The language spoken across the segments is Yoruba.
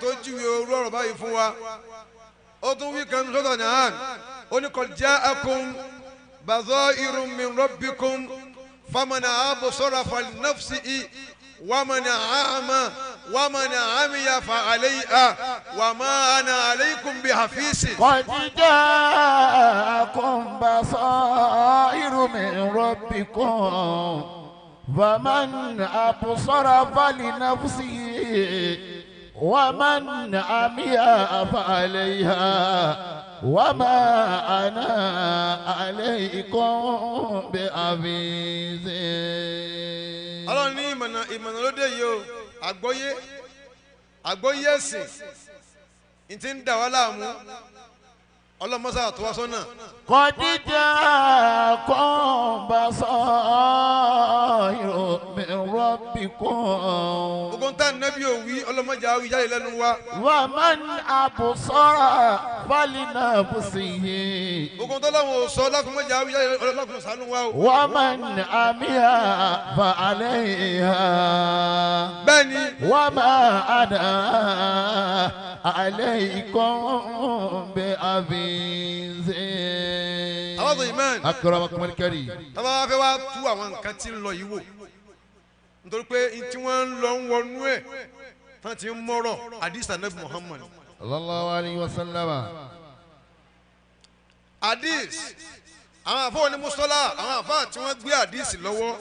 tó júwe orú ọ̀rọ̀ báyìí fún wa ó tún wí kan sọ́dọ̀ náà ó ní qad ja'akum bazairun min rabbikum faman absara falinafsihi waman a'ama waman 'amiya fa'alayha wama ana 'alaykum bihafiz. qad ja'akum basairu min rabbikum faman absara falinafsihi ومن عمي فعليها وما أنا عليكم بحفيظ. Ọlọ́run ní ìmọ̀nà lóde yìí o àgbọ́yé ẹ̀sìn ní ti ń dà wá láàmú ọlọ́mọ́sá àtọwọ́sọ́nà. قد جاءكم بصائر من ربكم. ogun tá nẹ́bí òwí ọlọ́mọdé àwí jáde lẹ́nu wa. ومن أبصر فلنفسه. ogun tó lọ́wọ́ sọ lákùnmọ́dé àwí jáde ọlọ́kùnrin sànú wa o. ومن عمي فعليها. bẹ́ẹ̀ni. وما أنا عليكم بحفيظ. àwọn tó ìmọ̀ أكرمكم الكريم. tọ́ba wa fẹ́ wá tú àwọn nǹkan tí ń lọ yìí wò nítorí pé tí wọ́n ń lọ ń wọnú ẹ̀ tán ti ń mọ́rọ̀ hadith Ànábì Muhammad. sallallahu alayhi wa sallam. hadith àwọn àfọwọ́ ní mùsọ́lá àwọn àfáà tí wọ́n gbé hadith lọ́wọ́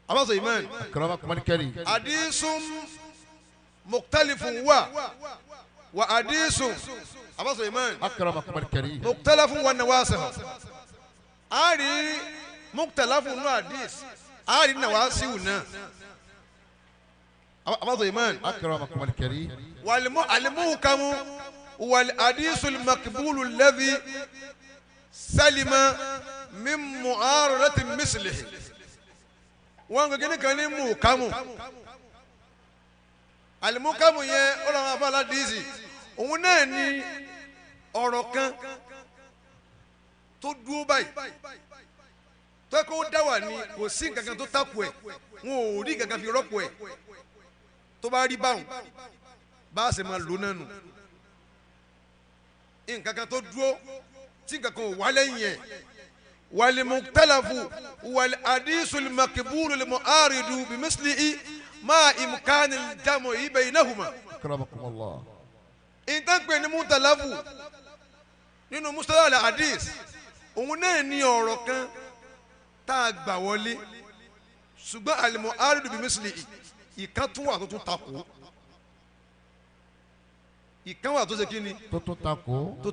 àwọn tó ìmọ̀ أكرمكم الكريم. hadithun mukhtalifun wa hadithun àwọn tó ìmọ̀ أكرمكم الكريم. mukhtalafun wa nawasikh a rí mukhtalafun nínú hadith a rí nawasihu náà àwọn tó ìmọ̀ أكرمكم الكريم. والمحكم والحديث المقبول الذي سلم من معارضة مثله وان كان محكم المحكم yẹn ó lọ́wọ́ afárá díìsì òun náà ní ọ̀rọ̀ kan tó dúró báyìí tó kó dá wà ní kò sí nǹkan kan tó takò ẹ̀ wọn ò rí nǹkan kan fi rọ́pò ẹ̀ tó bá rí báwọn bá a ṣe máa lò náà nù nǹkan kan tó dúró tí nǹkan kan ò wá lẹ́yìn ẹ̀ wal mukhtalafu wal hadithul maqbulu lil mu'aridu bi mislihi ma imkanil jam'i baynahuma. أكرمكم الله. nǹkan pè ní mukhtalafu nínú mustalah al hadith òun náà ní ọ̀rọ̀ kan tá a gbà wọlé ṣùgbọ́n al mu'aridu bi mislihi ìkan tún wà tó tún takò ìkan wà tó ṣe kí ni tó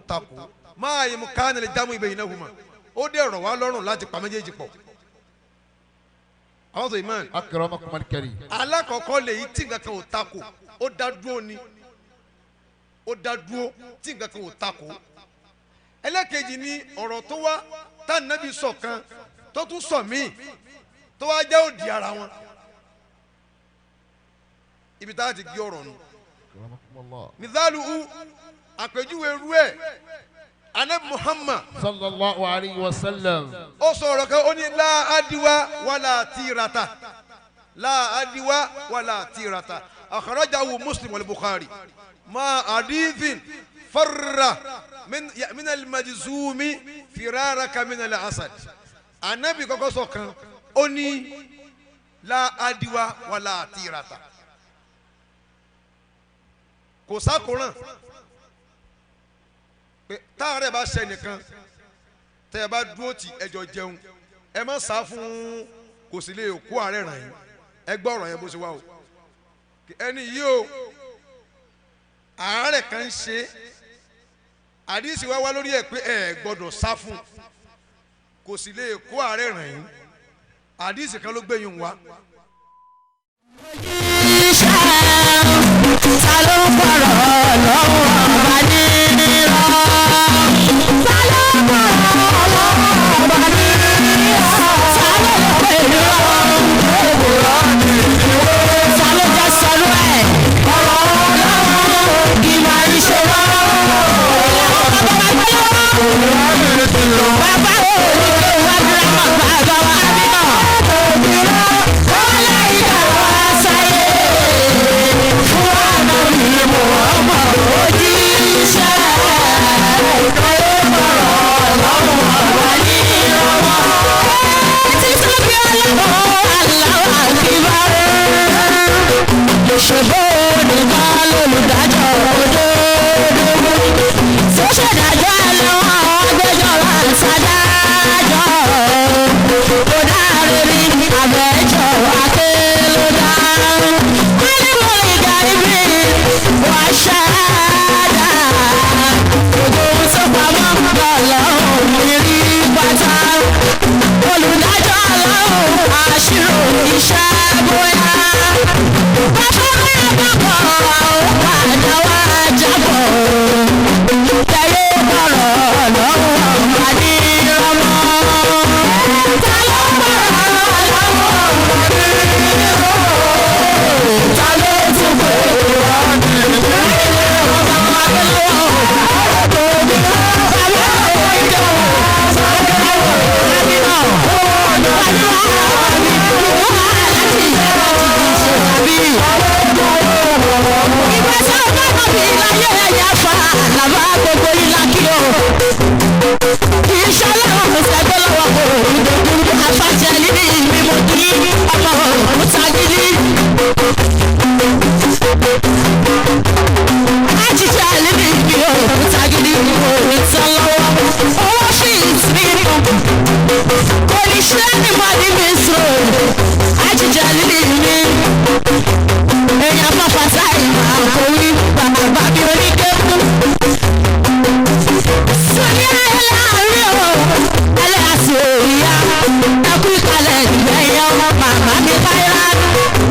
takò máa yẹ mu káàní lè jámù ibẹ̀ yìí náà hùmà ó dẹ̀ rọ̀ wá lọ́rùn láti pa méjèèjì pọ̀ àwọn tó ìmọ̀ أكرمكم الكريم. alákọ̀ọ́kọ́ lè yí tí nǹkan kan ò takò ó dá dúró ni ó dá dúró tí nǹkan kan ò takò ẹlẹ́kejì ni ọ̀rọ̀ tó wá tá nàbí sọ kan tó tún sọ míì tó wá jẹ́ òdì ara wọn ibi tá a ti gé ọ̀rọ̀ nù. mithalu àpèjúwe rú ẹ̀ Ànábì Muhammad sallallahu alayhi wa sallam. ó sọ ọ̀rọ̀ kan ó ní la adiwa wala tirata la adiwa wala tirata akhrajahu Muslim wal Bukhari ma hadithin farra min al-majzumi firaraka min al-asad. Ànábì kọ́kọ́ sọ kan ó ní la adiwa wala tirata kò sákòrán pé táàrẹ̀ bá ṣe nìkan tẹ́ ẹ bá dúró tì ẹjọ́ jẹun ẹ má sá fún kò sì lè kó àárẹ̀ ràn yín ẹ gbọ́ ọ̀rọ̀ yẹn bó ṣe wá o ẹni yìí o àárẹ̀ kan ń ṣe àdìsí wá wá lórí ẹ̀ pé ẹ gbọ́dọ̀ sá fún kò sì lè kó àárẹ̀ ràn yín àdìsí kan ló gbẹ̀yìn wá. Ta ló ń pọ̀rọ̀ lọ́wọ́ ọba nírọ̀? Ta ló ń pọ̀rọ̀ lọ́wọ́ ọba nírọ̀? Ta ló lè pè ní ọ̀rọ̀ òwúrọ̀ nìyíwó? Ta ló jẹ́ sọ́nú ẹ̀? Ọ̀rọ̀ lọ́wọ́ ìmọ̀ ìṣòro. Bàbá òní tó wá dírámà bàbá wa nínà. Òbírọ̀ wọlé ìyàwó sáyé. Fún àná mi mú ṣiṣẹ́ bóyá. Bàbá mi àgbàkọ̀ padà wá jábọ̀. Tẹ̀lé bọ̀rọ̀ lọ́wọ́ ọ̀gbà ní ọmọ. Ta ló bọ̀rọ̀ lọ́wọ́ ọ̀gbà ní ọmọ? Ta ló tún bọ̀rọ̀ Mama mi káyọ̀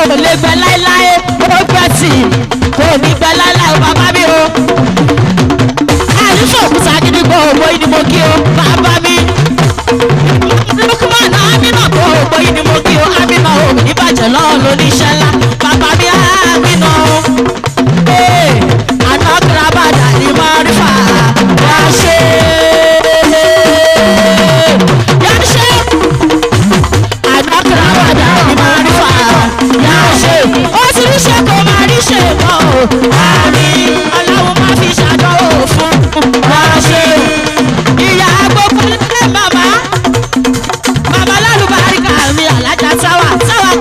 kò lè gbẹ láéláé ó gbẹ tì kò ní gbẹ láéláé bàbá mi o. àyùsọ̀ òkúta gidigbo ògbó yìí ni mo kí o bàbá mi. Lukman Amina kò ògbó yìí ni mo kí o Amina o ìbàjẹ́ lọ́wọ́ lóníṣẹ́ ńlá bàbá mi Amina o. àná kìlábàdà ni máa rí fà yá ṣe. àná kìlábàdà ni máa rí fà yá ṣe. ó ti rí ṣe kó máa rí ṣe mọ́ o. àmì ọlọ́run máa fi ṣàdánwò fún yá ṣe. ìyá gbogbo ilé màmá lálùbáríkà mi alájà táwa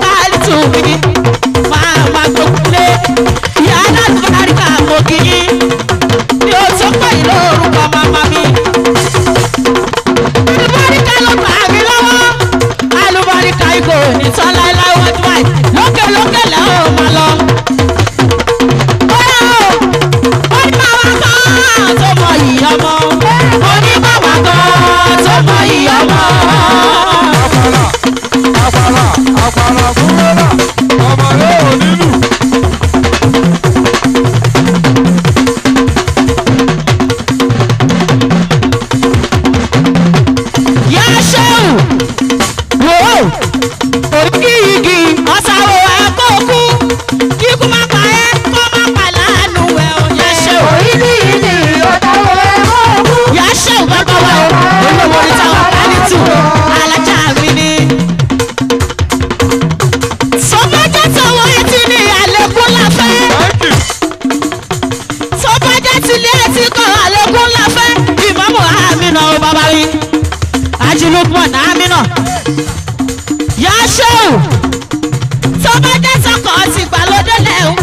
káàlì tù mí. máa gbogbo ilé ìyá lálùbáríkà mo kì í ní o tó pè ní orúkọ màmá mi. alùbáríkà ló gbà mí lọ́wọ́ alùbáríkà ìgò ní tán láéláé wọ́n dúró lókè lókè lẹ́hìn máa lọ. ó ní màmá kan tó mọ ìyá ọmọ ó ní màmá kan tó mọ ìyá ọmọ. àpàlà fúnra ọmọ rẹ ò nílù. yá ṣéwù wò ó òkì igi ọ̀sàwò ẹ̀kọ́ kú kíkú má pa ẹ́ kó má pa láàánú ẹ̀ ò yá ṣéwù. òyìnbí igi ọ̀sàwò ẹ̀kọ́ kú. yá ṣéwù gbọ́dọ̀ wá o olówó ní táwọn kálí tù alájà mi ni. sọ́bàjẹ́ tọwọ́ etí ní àlékún láfẹ́. sọ́bàjẹ́ tilé etí kọ́ àlékún láfẹ́. ìmáàmù Amina o bàbá mi. Lukman Amina yá ṣéwù sọ́bàjẹ́ sọ́kọ̀ ti gbàlódé lẹ́hùn.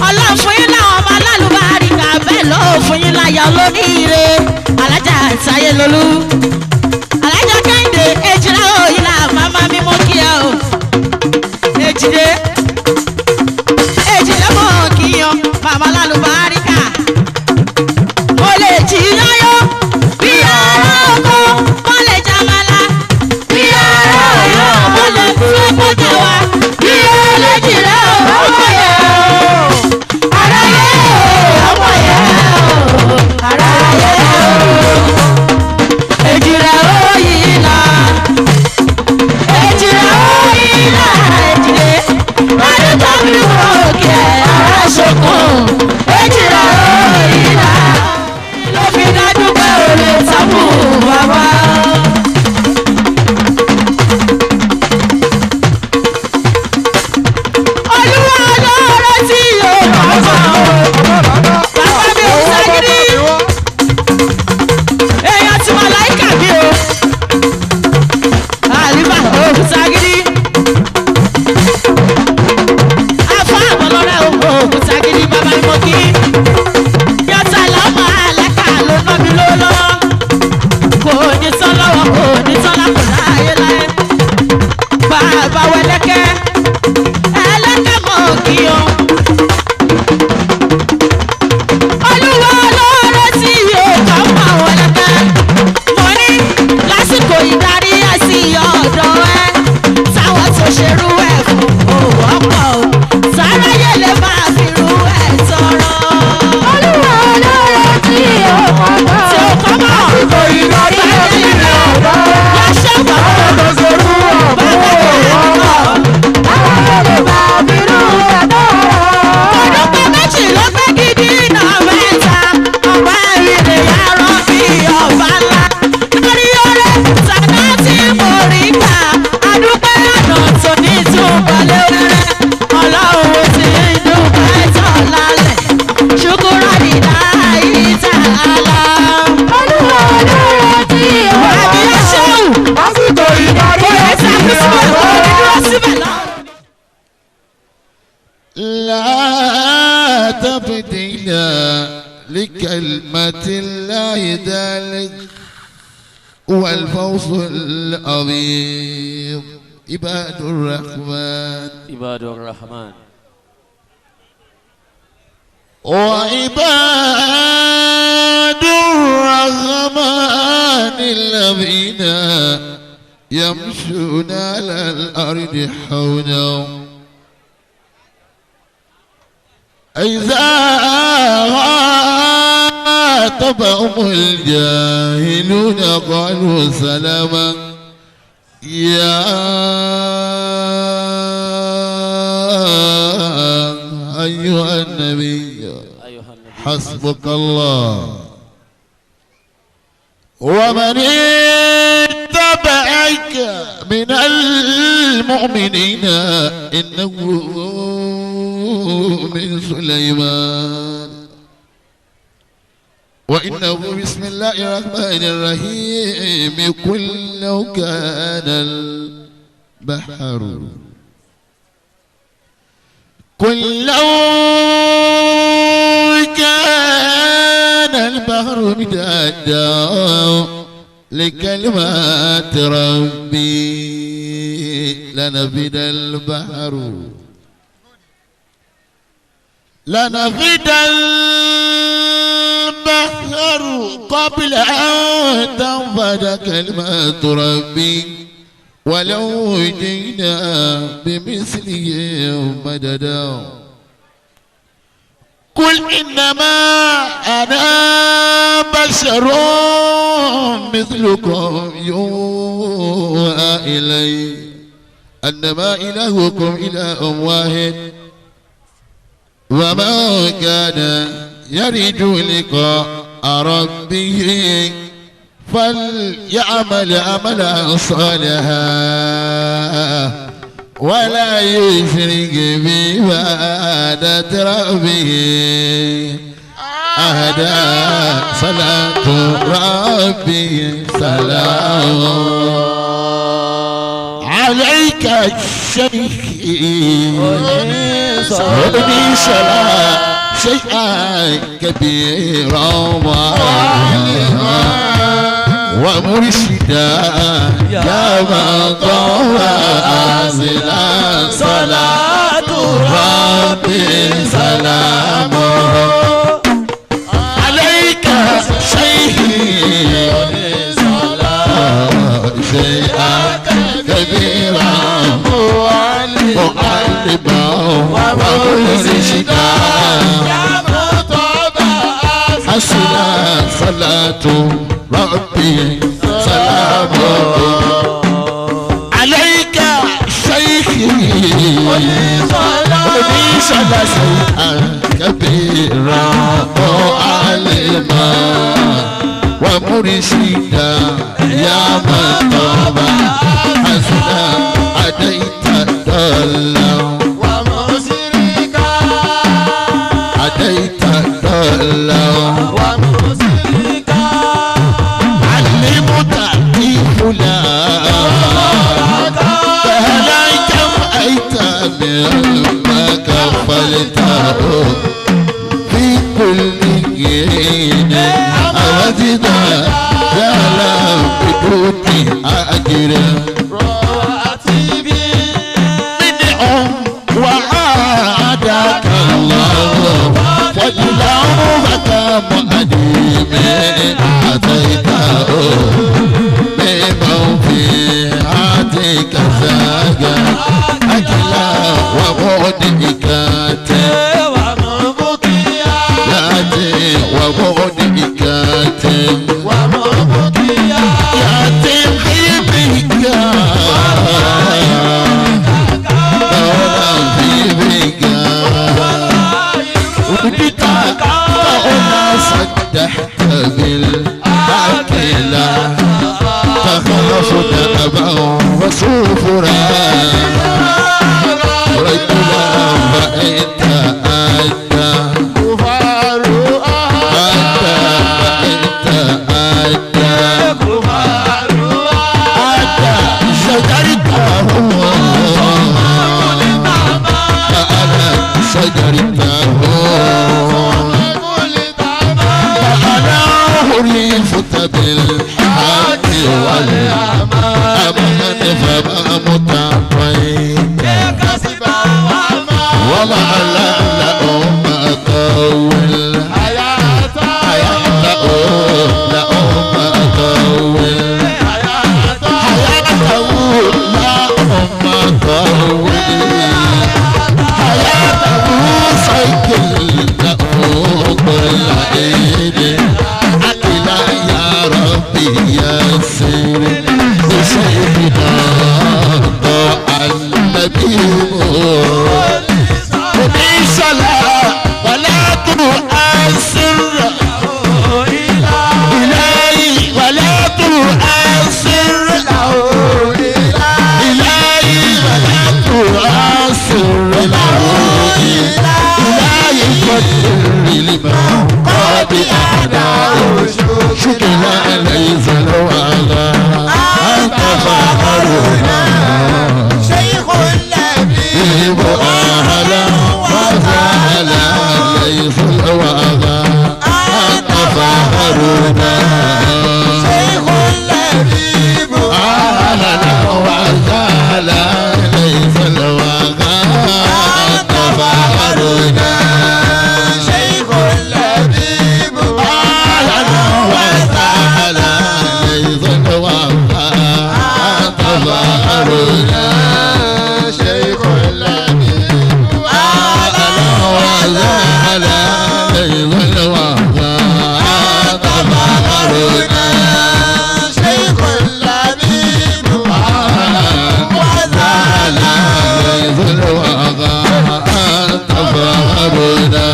ọlọ́run fún yín láwọn ọmọ alálùbáríkà bẹ́ẹ̀ ló fún yín láyọ̀ lóníire alájà táyé lolú alájà kẹ́hìndé èjìlá òyìn là màmá mi mọ́ kí ẹ o èjìlá mọ́ kí yan màmá alálùbáríkà mo lè jí yáyọ́ bí ara ọkọ mo lè jamala bí ara ọyọ́ mo lè fi ọkọ jẹ wá bí ẹlẹ́jìlá ọmọ yẹ o ara yẹ ọmọ yẹ o ara yẹ o èjìlá òyìn là èjìlá òyìn là èjìlé adúgbò mi wò kẹ ara ṣokùn èjìlá òyìn là ló fi dájú pé o lè sábù bàbá. olúwa ọlọ́rọ̀ tí yóò bàbá bàbá mi ò ságídí èèyàn tí màláìkà mi o àlùbà ò ságídí àfọ àbọ̀lọ́rẹ́ ò ságídí bàbá mi mọ́ kí yọta lọ́mọ àlẹ́kà ló ná mi lọ́wọ́ kò ní tán lọ́wọ́ kò ní tán lápò láyé láyé bàbá wẹlẹ́kẹ́ ẹlẹ́kẹ́ mọ̀ kí o. olúwa ọlọ́rọ̀ tí yóò kọ́ mọ̀ wẹlẹ́kẹ́ mo ní lásìkò ìdarí àti ọ̀dọ́ ẹ táwọn tó ṣerú ẹ̀ fún òwò ọ̀pọ̀ o sáráyé lè máa fi rú ẹ̀ tọrọ. olúwa ọlọ́rọ̀ tí yóò kọ́ mọ̀ lásìkò ìdarí àti ọ̀dọ́ ẹ yáṣẹ́ bàbá tó ṣerú ẹ̀ fún òwò ọ̀pọ̀ sáráyé lè máa fi rú ẹ̀ tọrọ. ọdún méjì ló gbé gidi náà mẹ́ta ọba ìrè yàrá bí ọba ńlá lórí ọ̀rẹ́ tàná tí mo rí gbà adúpẹ́ àná tó ní túbọ̀ lérẹ́ ọlọ́run ti dúpẹ́ tán lálẹ́ ṣùkúrọ̀ nìdá ìta àlá. olúwa ọlọ́rọ̀ tí yóò àbí ẹ̀ṣẹ̀wù lásìkò ìdarí àti ọ̀dọ́ لا تبديل لكلمة الله ذلك هو الفوز العظيم. عباد الرحمن وعباد الرحمن الذين يمشون على الأرض حولا إذا خاطبهم الجاهلون قالوا سلاما يا أيها النبي حسبك الله ومن اتبعك من المؤمنين إنه من سليمان وإنه بسم الله الرحمن الرحيم قل لو كان البحر قل لو كان البحر مدادا لكلمات ربي لنفد البحر قبل أن تنفد كلمات ربي ولو جئنا بمثله مددا قل إنما أنا بشر مثلكم يوحى إلي أنما إلهكم إله واحد ومن كان يرجو لقاء ربه فليعمل عملا صالحا ولا يشرك بعبادة ربه أحدا صلاة ربي سلام عليك الشيخ ابني سلام شيئا كبيرا ومرشدا يا من طوى أزلا صلاة ربي سلام عليك شيئا شيئا كبيرا معلما ومرشدا حسنا صلاة ربي سلام عليك شيخي صلى شيئا كبيرا معلما ومرشدا يا من طاب حسنا أديت الضلا ومسركا أديت الضلا ومسركا علمت فلا فهلا كم أيتام ما كفلته في كل حين أوجدا يا لا بدوني أجر راتبي منهم وعادك الله فضلك مقدم أتيته بمن في عاتك زاجا أكلا ومودئكات ومودئكات ومبكيات ياتي حبيبك oníṣọlá wàlá tó àṣírà ìlàyé wàlá tó àṣírà ìlàyé wàlá tó àṣírà ìlàyé kọ́tù ìlímọ̀ kọ́bí àdá ṣùkìlá ẹlẹ́yìn sọ̀lọ́wọ́ àlá àtàfà àrùnà شيخ اللبيب أهلا وسهلا ليس الوغى أتفاخرنا شيخ اللبيب أهلا وسهلا ليس الوغى أتفاخرنا شيخ اللبيب أهلا وسهلا ليس الوغى أتفاخرنا شيخ اللبيب أهلا وسهلا ليس الوغى أتفاخرنا شيخ اللبيب وسهلا ليس الوغى أتفاخرنا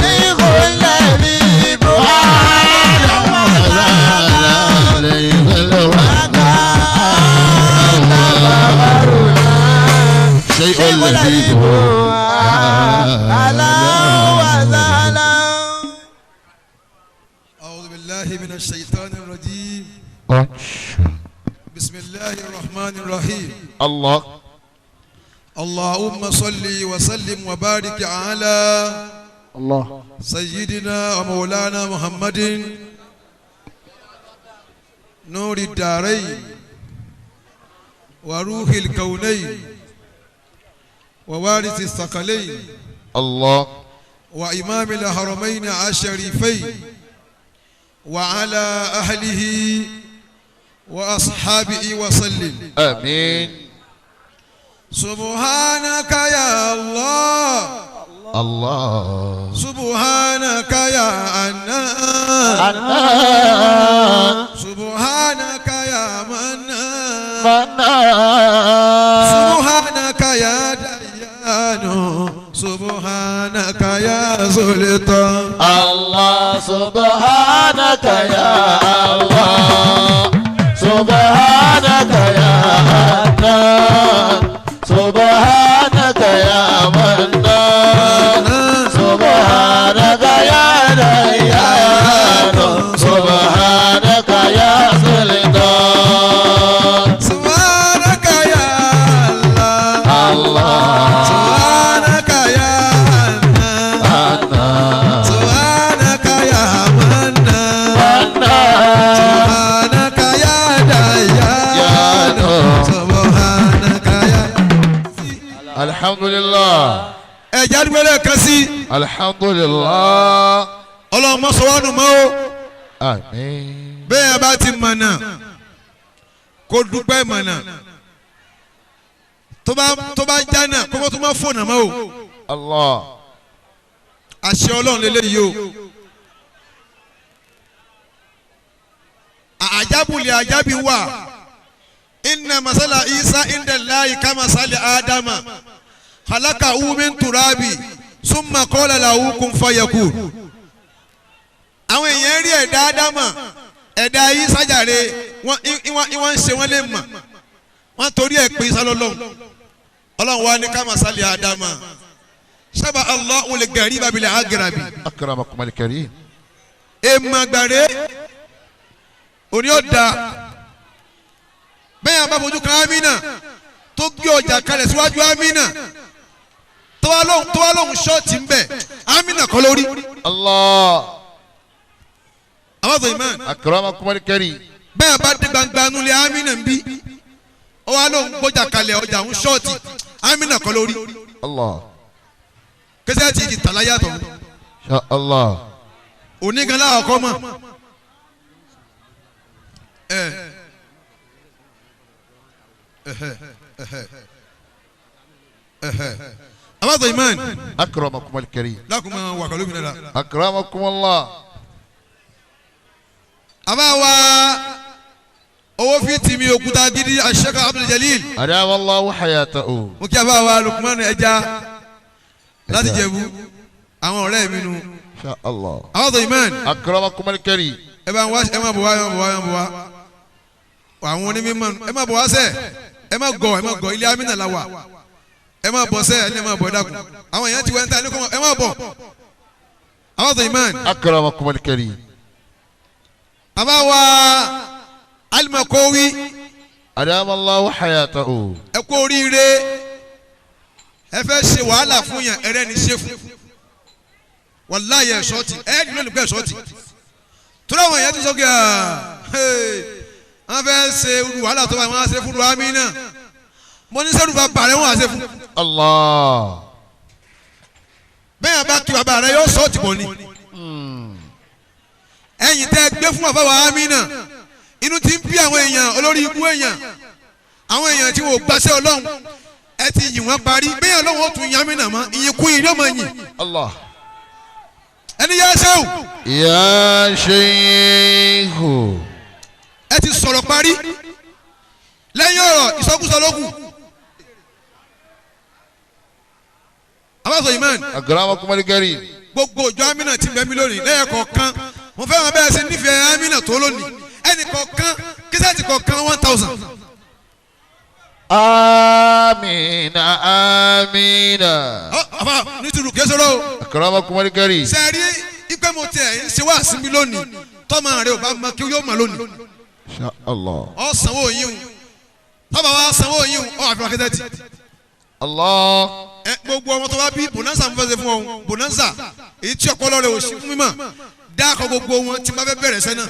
شيخ اللبيب ليس الوغى شيء لذيذ أهلا وسهلا أعوذ بالله من الشيطان الرجيم بسم الله الرحمن الرحيم الله اللهم صل وسلم وبارك على الله سيدنا ومولانا محمد نور الدارين وروح الكونين ووارث الثقلين الله وإمام الحرمين الشريفين وعلى أهله وأصحابه وسلم آمين سبحانك يا الله الله سبحانك يا أنان سبحانك يا منان سبحانك يا ديان سبحانك يا سلطان الله سبحانك يا الله سبحانك يا حنان سبحانك يا منان سبحانك يا ديان سبحانك يا سلطان سبحانك يا الله الله سبحانك يا أنان حنان سبحانك يا منان منان سبحانك يا ديان سبحانك يا الحمد لله ẹ̀jẹ̀ àdúgbò kan sí الحمد لله ọlọ́run mọ́ sọ́wọ́nù mọ́ o آمين bẹ́ẹ̀ bá ti mọ̀nà kó dúpẹ́ mọ̀nà tó bá jánà kó mọ́ tó má fònà mọ́ o الله àṣẹ ọlọ́run lélẹ́yìí o àjábùlẹ̀ àjábì wà inna masala isa inda Allahi kama sali adama halaka min turabi summa qala lahu kun fayakun àwọn èèyàn rí ẹ̀dá ádámà ẹ̀dá isa jàre wọ́n ń ṣe wọ́n lè mọ̀ wọ́n torí ẹ̀ pé isa lọ́lọ́run ọlọ́run wa ní kama sali adama sábà Allahu al-gariba bil agrabi أكرمكم الكريم èèmọ̀ gbàrẹ́ òní ọ̀dà bẹ́ẹ̀ àbá fojú kan amina tó gbé ọjà kalẹ̀ síwájú amina tó wá lóhùn ṣọ́ọ̀tì ń bẹ̀ amina kọ́ lórí الله àwọn imán أكرمكم الكريم bẹ́ẹ̀ àbá dé gbangba nulẹ̀ amina ń bí ó wá lóhùn gbọ́jà kalẹ̀ ọjà ń ṣọ́ọ̀tì amina kọ́ lórí الله kẹsẹ́ ti di tàlá yàtọ̀ شاء الله òní gan láwọn kọ́ mọ̀ àwọn imán أكرمكم الكريم lákùnmọ́ wà kọ́ lómìnira. أكرمكم الله àbá wa owó fi tì mí òkúta gidi Sheikh Abdul Jalil. adama Allahu hayatahu. mo kí a bá wa Lukman ẹja láti Jẹ̀bú àwọn ọ̀rẹ́ mi nu. insha Allah. àwọn tó iman. akramakumul karim. ẹ bá ń wá ẹ má bọ̀ wá ẹ má bọ̀ wá ẹ má bọ̀ wá àwọn onímọ̀ ẹ má bọ̀ wá sẹ́ ẹ má gọ̀ ilé amínà la wà ẹ má bọ̀ sẹ́ ẹ má bọ̀ dákun àwọn èèyàn ti wá ń ta ní kọ́ ẹ má bọ̀ àwọn tó iman. akramakumul karim. àbá wa Alimakowi. adama Allahu hayatahu. ẹ kú oríire ẹ fẹ́ ṣe wàhálà fún yàn ẹrẹ́ ni ṣe fún wàláyé ẹ̀ ṣọ́ọ̀tì ẹ̀ ẹ́ nílò nípa ẹ̀ ṣọ́ọ̀tì tóra àwọn èèyàn ti sọ kí wọ́n fẹ́ ṣe wàhálà tó bá wọn á ṣe fún ruhami náà mo ní sẹ́rù bàbá rẹ̀ wọ́n á ṣe fún. Allah. bẹ́ẹ̀ bá kí bàbá rẹ̀ yóò ṣọ́ọ̀tì bọ̀ ni ẹ̀yìn tẹ́ gbé fún bàbá ruhami náà inú ti ń bí àwọn èèyàn olórí ikú èèyàn àwọn èèyàn tí wọ́n gbàṣẹ́ Ọlọ́run ẹ ti yìn wọ́n parí bẹ́ẹ̀ Ọlọ́run ó tún yàmínà mọ́ ìyìn kún yìí ló máa yìn. Allah. ẹni yá ṣéwù. ya sheikhu. ẹ ti sọ̀rọ̀ parí lẹ́yìn ọ̀rọ̀ ìsọkúsọ lókù. abáṣọ imán. akramakumul karim. gbogbo òjò amínà ti bẹ̀ mí lónìí lẹ́yìn kọ̀ọ̀kan mo fẹ́ wọn bẹ́ẹ̀ ṣe nífẹ̀ẹ́ amínà tó lónìí ẹnì kọ̀ọ̀kan kíṣẹ́ẹ̀tì kọ̀ọ̀kan 1000. amina amina. àbá nítorí kẹsọ̀rọ̀ o. akramakumul karim. sẹ́ẹ̀rí ipe mo tiẹ̀ ń ṣe wá síbi lónìí tọ́mọ rẹ ò bá mọ kí yóò mọ lónìí. insha Allah. ọ sanwó yín o tọ́ba wa sanwó yín o ọ àfihàn kẹsẹ̀tì. Allah. ẹ gbogbo ọmọ tó bá bí bonanza ń fẹsẹ̀ fún ọ bonanza èyí tí ọpọlọ rẹ ò sí fún mi mọ dáàkọ gbogbo wọn tí ma fẹ́ bẹ̀rẹ̀ sẹ́nà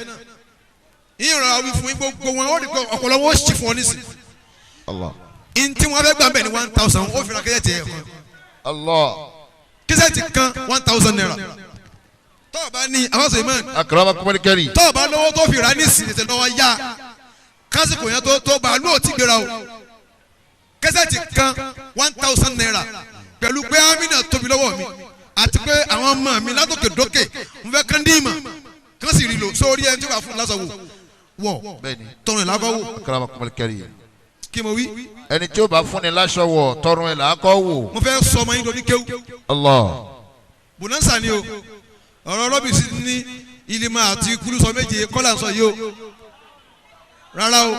yíyan ra wí fún yín gbogbo wọn ó rí pé ọpọlọ wọn ó sì fún ọ nísì. Allah. ntí wọn fẹ́ gbà bẹ́ẹ̀ ni 1000 ó fi ra kẹsẹ̀tì ẹ̀ kan Allah. kẹsẹ̀tì kan 1000 naira tọ́ọ̀ bá ní àwọn imán akramakumul karim. tọ́ọ̀ bá lọ́wọ́ tó fi ra nísì tètè lọ́wọ́ yá kásìkò yẹn tó bá lóò ti gbéra o kẹsẹ̀tì kan 1000 naira pẹ̀lú pé amina tóbi lọ́wọ́ mi àti pé àwọn ọmọ mi látòkè dókè n fẹ́ kán dín ìmọ̀ kán sì rí lò sórí ẹni tí wàá fún lásán wọ̀ tọrùn ìlàkọ̀ wò. akramakumul karim. kí mo wí. ẹni tí ó bá fúnni láṣọ wọ̀ tọrùn ẹ̀ làákọ́ wò. mo fẹ́ sọ ọmọ yín lórí kéwù. Allah. bonanza ni o ọ̀rọ̀ rọ́bìsì ní ìlímọ̀ àti kúlùsọ méje kọ́là ń sọ yìí o rárá o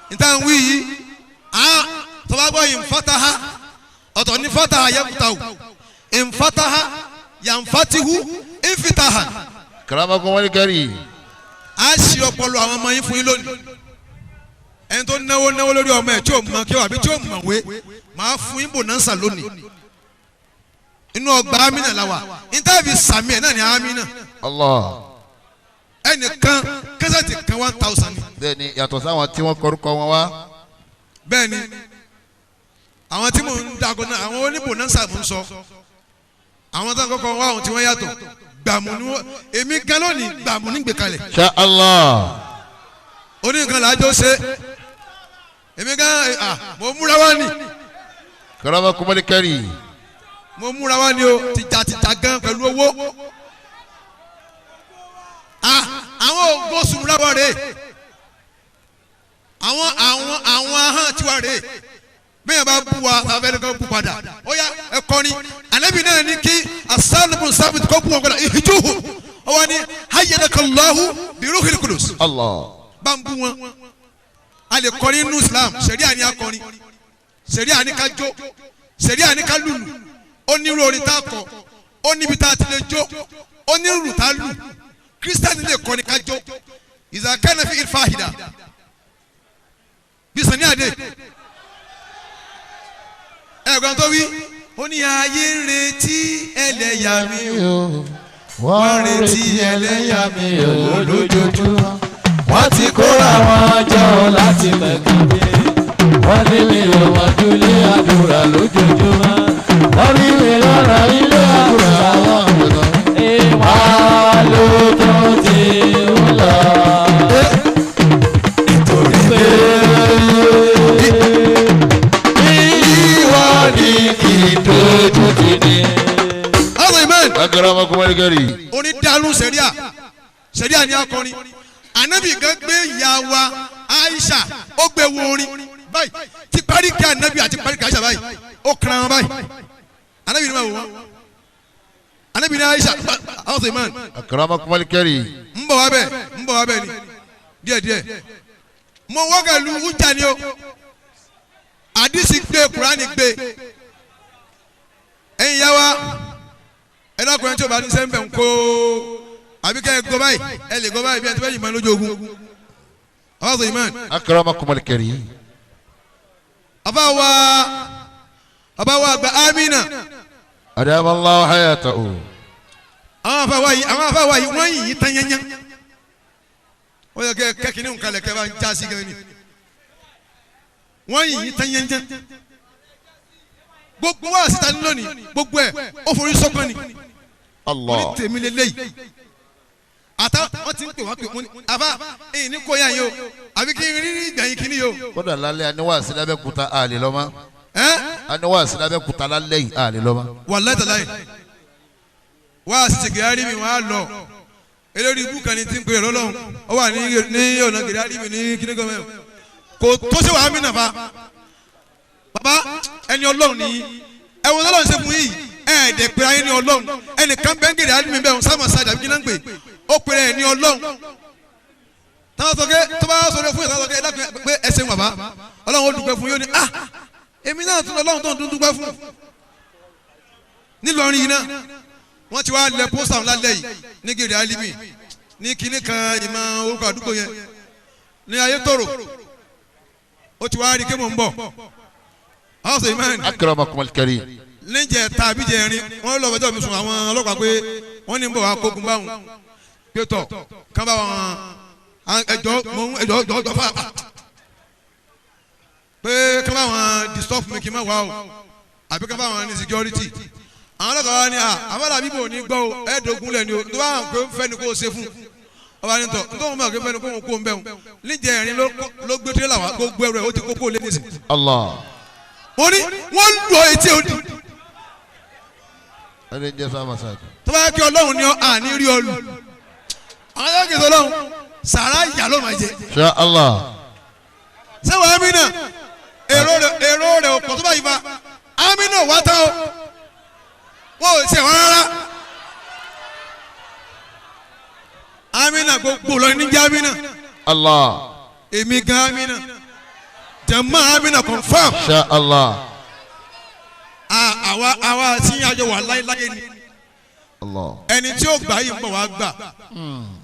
níta ń wí yìí tọ́lágbọ́ ìfọ́tàhá ọ̀tọ̀ ní fọ́tàhá yẹ́kùtàwù ìfọ́tàhá yànfàtìhù ìfìtàhà. akramakumul karim. a ṣe ọpọlọ àwọn ọmọ yín fún yín lónìí ẹni tó náwó lórí ọmọ ẹ̀ tí ò mọ kí wà bí tí ò mọ̀wé máa fún yín bonanza lónìí inú ọgbà amínà la wà intavi sami ẹ̀ náà ni amínà. Allah. ẹnìkan kẹsẹ̀tì kan 1000 ni. bẹ́ẹ̀ni yàtọ̀ sáwọn tí wọ́n kọrúkọ wọn wá. bẹ́ẹ̀ni àwọn tí mò ń dago náà àwọn oníbonanza mò ń sọ àwọn tó ń kọ́kọ́ wá àwọn tí wọ́n yàtọ̀ gbàmù ni wọ́n èmi gan lónìí gbàmù ní gbèkalẹ̀. insha Allah. oníkan làájọ ṣe èmi gan mo múra wá ní. akramakumul karim. mo múra wá ní o tìjà gan pẹ̀lú owó. àwọn ògbó sùnmùlá wa rè àwọn ahọ́n tiwa rè bẹ́ẹ̀ bá bú wa abẹ́rẹ́ kan bú padà ó yá ẹ kọrin ànábì náà ní kí asálùmù sábìtì kó bú wọn gbọdọ̀ ìhìjúhù ó wà ní hayyadakallahu bi ruhil qudus. Allah. bá ń bú wọn a lè kọrin nínú Islam sẹ̀ríà ní akọrin sẹ̀ríà ní ká jó sẹ̀ríà ní ká lùlù ó ní irú orin tá a kọ ó níbi tá a ti lè jó ó ní irú tá a lù kírísítẹ́nì lè kọrin ká jó ìzàkẹ́nà fi ìfàhìdà bí sani àdé ẹ̀gbọ́n tó wí ó ní ayé ń retí ẹlẹ́yà mi o wọ́n ń retí ẹlẹ́yà mi o lójoojúmọ́ wọ́n ti kóra wọn jọ láti mẹ̀kà mi wọ́n ní mi ò wọ́n dúlé àdúrà lójoojúmọ́ wọ́n ní mi lọ́nà ilé àdúrà ìwà ló tó ti ń lọ. nítorí pé ìwọ ni kì í dojú ti ní. akramakumul karim. onídàálù sẹ̀ríà ní akọrin anabi gan gbé ìyá wa Aisha ó gbé wo orin báyìí ti parí kí anabi àti parí kí Aisha báyìí ó kàn án báyìí anabi ni ma wò wọn anabi ni Aisha àwọn sọ iman. akramakum al-karim. ń bọ̀ wá bẹ́ẹ̀ ni díẹ̀díẹ̀ mo wọ́gà lu ujà ni o àdìsí gbé Kùránì gbé ẹ̀yin yá wa ẹ lọ́kùnrin tí o bá ní sẹ́ńbẹ̀ ń kó àbí kẹ́ ẹ gbọ́ báyìí ẹ lè gbọ́ báyìí bí ẹ ti bẹ́ẹ̀ yìí máa lójú ogun àwọn sọ iman. akramakum al-karim. àbá wa gba Amina. adamallahu hayatahu. àwọn àfa wa yìí wọ́n yìí tán yẹnyẹ wọ́n yẹ kẹ́ kí ni nǹkan lẹ̀ kẹ́ bá ń já sí gẹ́gẹ́ ni wọ́n yìí tán yẹnyẹ gbogbo wa síta ní lónìí gbogbo ẹ̀ ó forí sọ́kàn ni Allah. ní tèmi lélẹ́yìí àtà wọ́n ti ń pè wá pé wọ́n ní àbá èyí ní kò yá yìí o àbí kí n rí ìgbà yìí kíní yìí o. kódà lálẹ́ aníwàásí lábẹ́kúta àlè lọ́mọ. aníwàásí lábẹ́kúta lálẹ́ yìí àlè lọ́mọ. wàláhì tàláhì wá sí gẹ̀ẹ́rì mi wọ́n á lọ eléyìí ibú kan ní ti ń pè lọ́lọ́run ó wà ní ọ̀nà gẹ̀ẹ́rì mi ní kíní gọ́mẹ̀ kò tó ṣe wàá mi nàfa bàbá ẹni ọlọ́run nìyí ẹ̀wọ̀n ọlọ́run ṣe fún yìí ẹ̀ẹ́dẹ̀ pé ayé ní ọlọ́run ẹnìkan bẹ́ẹ̀ gẹ̀ẹ́rì mi bẹ́ẹ̀ sábà sájà bí kí náà ń pè ó pè é ní ọlọ́run táwọn sọ pé tó bá sọ fún ìtàn sọ pé ẹ dákun pé ẹsẹ̀ bàbá ọlọ́run ó dúpẹ́ fún yóò ní èmi náà tún ọlọ́run tó ń dúpẹ́ fún nílọrin yìí náà wọ́n ti wá lẹ pósítà ńlá lẹ́yìn ní gèrè alimi ní kinní kan ìmọ̀ orúkọ àdúgbò yẹn ní ayétòrò ó ti wá rí kémọ̀ ń bọ̀ house of iman. akramakum al-karim. níjẹ tàbí jẹrin wọ́n lọ fẹjọ́ mi sùn àwọn ọlọ́pàá pé wọ́n ní ń bọ̀ wá kógun báwọn pé tọ̀ kán bá wọn ẹjọ́ fà pé kán bá wọn disturb mi kí n má wá o àbí kán bá wọn ní security àwọn ọlọ́kọ̀ wa ni àbálà bíbò ní gbọ́ o ẹ̀ẹ́dógún lẹ̀ ni o tó bá hàn pé fẹ́ ni kò ṣe fún ọba ní tọ̀ nítorí wọn bá fẹ́ ni kò wọn kó ń bẹ̀ wọn níjẹ̀ ẹ̀rín ló gbé tẹ́lẹ̀ wá gbogbo ẹrù ẹ̀ ó ti kókó lé nísìn. Allah. wọ́n ní wọ́n lọ etí odi. ẹni jẹ́ sáà sáà. tó bá yẹ kí ọlọ́run ní àní rí ọ lù àwọn yóò kí ọlọ́run sàrà ìyá ló máa jẹ. Insha Allah. sẹ́wọ̀n Amina èrò rẹ̀ ọ̀pọ̀ tó bá yí fa Amina wá tán o wọ́n ò tiẹ̀ wá rárá Amina gbogbo lọ ní jẹ́ Amina. Allah. èmi gan Amina jama Amina confam. Insha Allah. àwa tí àjọ wà láyé ni Allah. ẹni tí ó gbà yìí ń bọ̀ wá gbà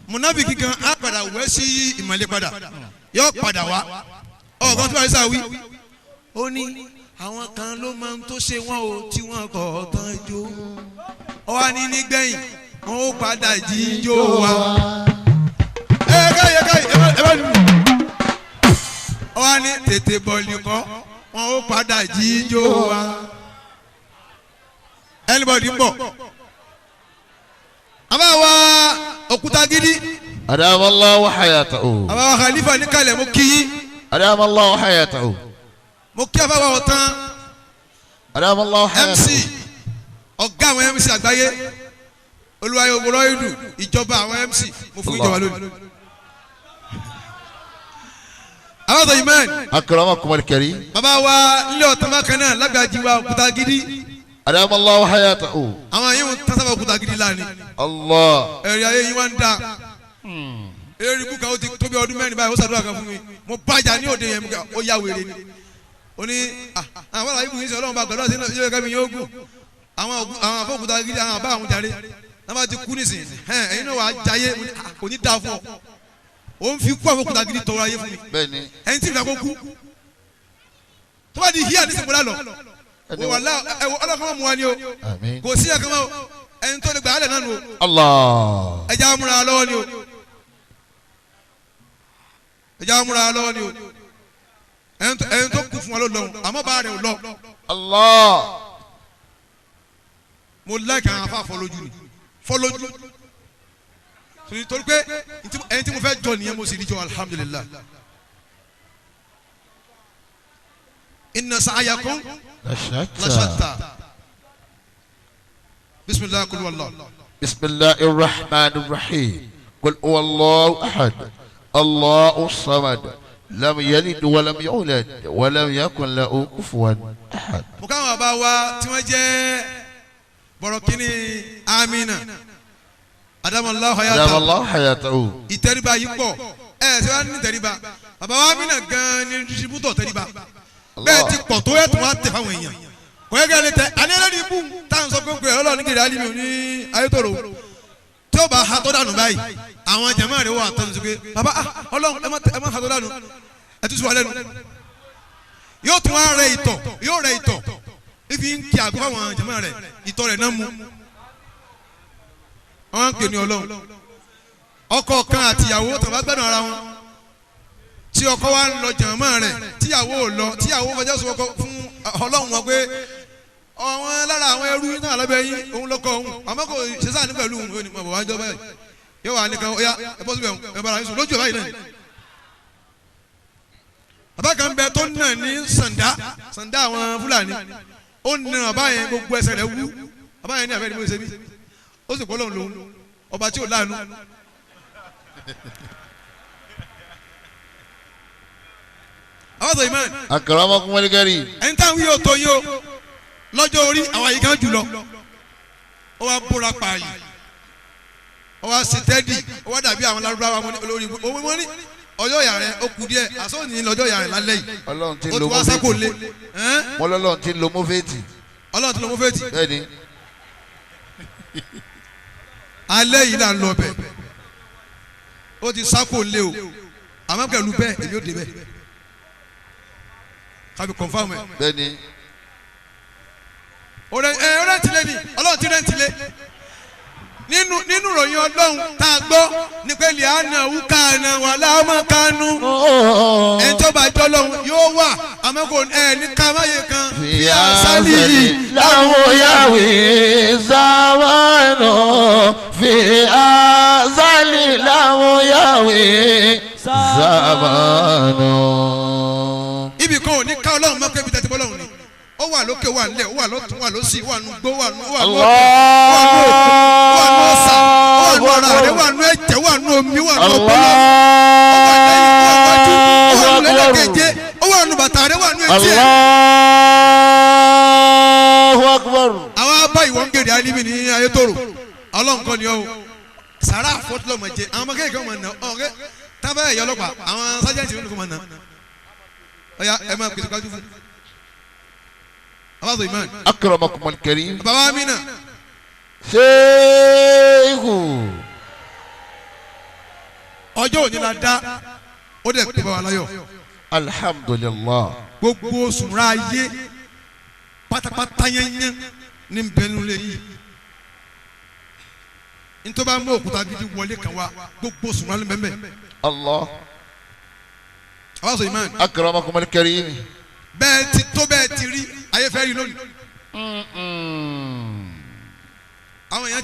munafiki gan á padà wẹ́ sí ìmọ̀lẹ́ padà yóò padà wá ọ̀gá tó bá yẹ sá wí. ó ní àwọn kan ló máa ń tó ṣe wọn o tí wọn kọ̀ tán jó ọ wá ní nígbẹ̀yìn wọn ó padà jíjó wa. ẹ bá lù ọ wá ní tètè bọ̀lì kọ́ wọn ó padà jíjó wa. anybody ń bọ̀ àbáwá òkúta gidi. adamallahu hayatahu. àbáwá khalifa ní kalẹ̀ mo kí yín. adamallahu hayatahu. mo kí àbáwá ọ̀tán. adamallahu hayatahu. MC ọ̀gá àwọn MC àgbáyé olùwàyè ògbóró ìlú ìjọba àwọn MC mo fún ìjọba lónìí. àwọn ọ̀tọ̀ imán. akramakum al-karim. bàbá wa nílé ọ̀tán bákan náà lágbàjì wa òkúta gidi. adamallahu hayatahu. àwọn yìí ń tásábà òkúta gidi lánìí. Allah. ẹ̀rí ayé yìí wá ń da. eré ibú kan ó ti tóbi ọdún mẹ́rin báyìí ó ṣàdúrà kan fún mi mo bàjá ní òde yẹn ó yá wèrè ni. ó ní àwọn àlàyé ibùdó yìí sọ ọlọ́run bá gbọ́dọ̀ sí ilé ẹ̀ka mi yóò gùn àwọn afọ́kúta gidi àwọn àbá àwọn jàre náà bá ti kú nísìn ẹ̀yin náà wà á jayé kò ní dáa fún ọ ó ń fi kú afọ́kúta gidi tọrọ ayé fún mi bẹ́ẹ̀ni. ẹni tí ìfẹ́ kó kú tó bá di híà ní sèpúlá lọ wàlá ọlọ́kàn mú wa ni o àmín. kò sí ẹ̀ka mọ́ ẹni tó lè gbà á lẹ̀ náà nù o Allah. ẹja amúra lọ́wọ́ ni o ẹja amúra lọ́wọ́ ni o ẹni tó kú fún wa ló lọ àmọ́ bá rẹ̀ ò lọ. Allah. mo like àwọn afa fọlójú ni fọlójú torí pé ẹni tí mo fẹ́ jọ nìyẹn mo sì rí jọ alhamdulillah. inna sa'yakum lashatta bisimilah kul wallah. bismillahir rahmanir rahim qul huwallahu ahad allahu samad لم يلد ولم يولد ولم يكن له كفوا أحد. mo káwọn bàbá wa tí wọ́n jẹ́ bọ̀rọ̀kìnní amina adamallahu hayatahu. ìtẹríba yìí pọ̀ ṣé wàá ní ìtẹríba bàbá wa amina gan ni distributọ̀ tẹríba bẹ́ẹ̀ ti pọ̀ tó yẹ tó wá tẹ̀ fáwọn èèyàn kò yẹ kẹ́ ẹ lè tẹ àní ẹlẹ́ni ibú táwọn sọ pé ọlọ́run kiri alimi ní ayétòrò tí ó bá ha tó dànù báyìí àwọn jẹ̀mọ́ rẹ̀ wà tọ́nu sí pé bàbá ọlọ́run ẹ má ha tó dànù ẹ tún sùn wà lẹ́nu yóò tún wá rẹ ìtọ̀ yóò rẹ ìtọ̀ ifi ń kí àgọ́ àwọn jẹ̀mọ́ rẹ̀ ìtọ̀ rẹ̀ náà mú wọn ń pè ní ọlọ́run ọkọ kan àtìyàwó tàbá gbẹ́nu ara wọn tí ọkọ wa ń lọ jẹ̀mọ́ rẹ̀ tíyàwó ò lọ tíyàwó fẹjọ́ sọ ọkọ fún ọlọ́run wọn pé àwọn lára àwọn ẹrú náà lábẹ́ yín òun lọ́kọ̀ òun àmọ́ kò ṣe sáà ní pẹ̀lú òun ní bàbá wájọ́ báyìí yóò wà nìkan ó yá ẹ bọ́ síbẹ̀ ẹ bára yín sùn lójú ẹ̀ báyìí náà. bàbá kan bẹ tó nà ní sàǹdà àwọn fúlàní ó nà bàbá yẹn gbogbo ẹsẹ̀ rẹ̀ wú bàbá yẹn ní àfẹ́ ni mo ṣe mí ó sì kọ́ lóun lòun ọba tí ò láàánú. àwọn sọ ìmọ̀ akramakumul karim. ẹni táwọn yóò tó yóò lọ́jọ́ orí àwọn yìí kan jùlọ ó wá bóra pààyè ó wá sitẹ́dì ó wá dàbí àwọn lárúbáwá olórí owó wọn ní ọjọ́ ìyá rẹ̀ ó kù díẹ̀ àsọ̀nì lọ́jọ́ ìyá rẹ̀ lálẹ́ yìí ọlọ́run ti ó lo ti wá sákò lé wọn lọ́lọ́run ti lo mọ́fẹ́tì. ọlọ́run ti lo mọ́fẹ́tì bẹ́ẹ̀ni. alẹ́ yìí là ń lọ bẹ̀ ó ti sákò lé o àmọ́ pẹ̀lú bẹ́ẹ̀ èmi ò dé bẹ́ẹ̀ kábi kọ̀nfàmù ẹ̀. bẹ́ẹ̀ni. ọ̀rẹ́ tilẹ̀ ni ọlọ́run ti rẹ̀ tilẹ̀ nínú ìròyìn ọlọ́run tá a gbọ́ ní pé liana ukana wà lámàkánú ẹni tó bá jọ lọ́run yóò wà àmọ́ kò ní kàmáyé kan. fìyà sálì láwọn yàwé sáwánù fìyà sálì láwọn yàwé sáwánù. ibì kan ò ní ká ọlọ́run mọ́ pé ibi tẹ́tí bọ́ lọ́run ni ó wà lókè wà nílẹ̀ ó wà lọ́tún wà lósì wà nù gbó wà nù ọ̀sà wà nù ọ̀rà rẹ̀ wà nù ẹ̀jẹ̀ wà nù omi wà nù ọ̀pọ̀lọ́ ó wà lẹ́yìn ó wà wájú ó wà nù lẹ́lẹ́kẹ̀jẹ̀ ó wà nù bàtà rẹ̀ wà nù etí ẹ̀. Allahu Akbar. àwọn abá ìwọ̀n gèrè alíbi ní ayétòrò ọlọ́run kọ́ ni ọ́ sàrà àfọ́túlọ̀ jẹ àwọn ọmọ kéèké ọmọ nà ọ̀gẹ́ tábà ẹ̀yọ́ ọlọ́pàá àwọn sájẹ́ǹtì ló ní kó máa nà ọ̀ya ẹ máa pèsè kájú fún abazo iman. akramakumul karim. baba amina. seeku. ọjọ́ òní la dá ó dẹ̀ pé baba láyọ̀. alhamdulilah. gbogbo sùnra ayé pátápátá yẹnyẹn ní bẹnu lé yìí ntọ́ba mú òkúta gidi wọlé kan wá gbogbo sùnra lé mẹ́mẹ́. allah. abazo iman. akramakumul karim. bẹ́ẹ̀ ti tó bẹ́ẹ̀ ti rí ayé fẹ́ rí lónìí. àwọn èèyàn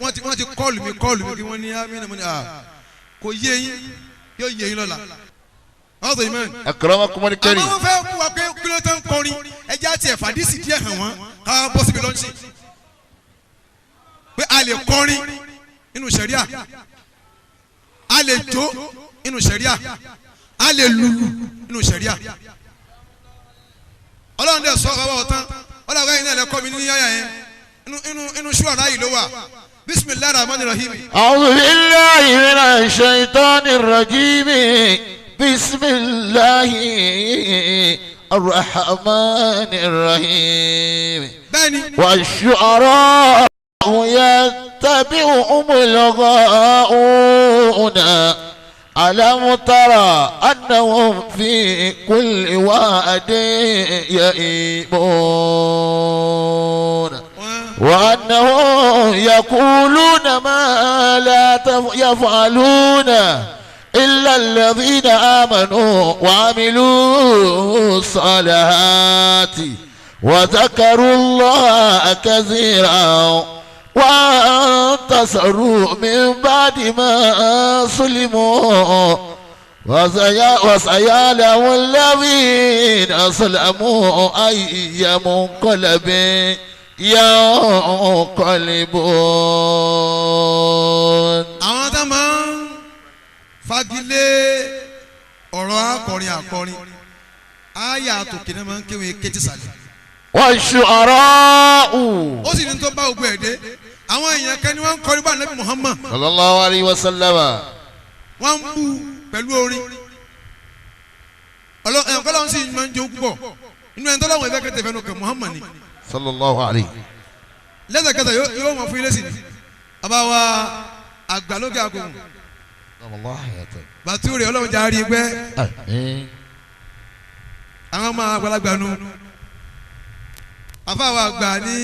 wọ́n ti kọ́ọ̀lù mi kí wọ́n ní amínà mo ní kò yé yín yóò yé yín lọ́la. àwọn sọ̀rọ̀ ìmọ̀ akramakumul karim. àwọn fẹ́ kú wa pé kíló tó ń kọrin ẹjẹ́ àti ẹ̀fàdísì díẹ̀ hàn wọ́n káwọn bọ́ síbi lọ́nṣì. pé a lè kọrin nínú sẹ̀ríà a lè jó nínú sẹ̀ríà a lè lùlù nínú sẹ̀ríà. ọlọ́run dẹ̀ sọ ọ̀rọ̀ ọ̀tán ọlọ́run ẹ̀yin náà lẹ́kọ́ mi ní yáyà yẹn inú ṣúwàrà yìí ló wà bisimilahi rahmani rahim. a'udhu billahi minash shaitanir rajim bisimilahi arrahmanir rahim. bẹ́ẹ̀ni. wash-shu'ara'u yattabi'uhumul ghaawuna. ألم ترى أنهم في كل واد يئيمون وأنهم يقولون ما لا يفعلون إلا الذين آمنوا وعملوا الصالحات وذكروا الله كثيرا وانتصروا من بعد ما سلموا وسيعلم الذين ظلموا أي منقلب ينقلبون. àwọn tá máa ń fagilé ọ̀rọ̀ akọrin àyà àtòkè náà máa ń kéwòn kéjì sàlẹ̀. والشعراء ó sì ní tó bá ogun ẹ̀ dé àwọn èèyàn kan ni wọ́n ń kọrin bá Ànábì Muhammad. sallallahu alayhi wa sallam. wọ́n ń bú pẹ̀lú orin ọlọ́run sì máa ń jó púpọ̀ inú ẹni tó lọ́wọ́ ẹ̀fẹ́ kẹtẹ fẹ́nu kan Muhammad ni. sallallahu alayhi. lẹ́sẹ̀kẹsẹ̀ yóò máa fún ilé sí ni àbáwá àgbàlógé àgùn bàtúrì ọlọ́run jà rí gbẹ́ àwọn ọmọ àgbàlagbà nu àfáwà àgbà ní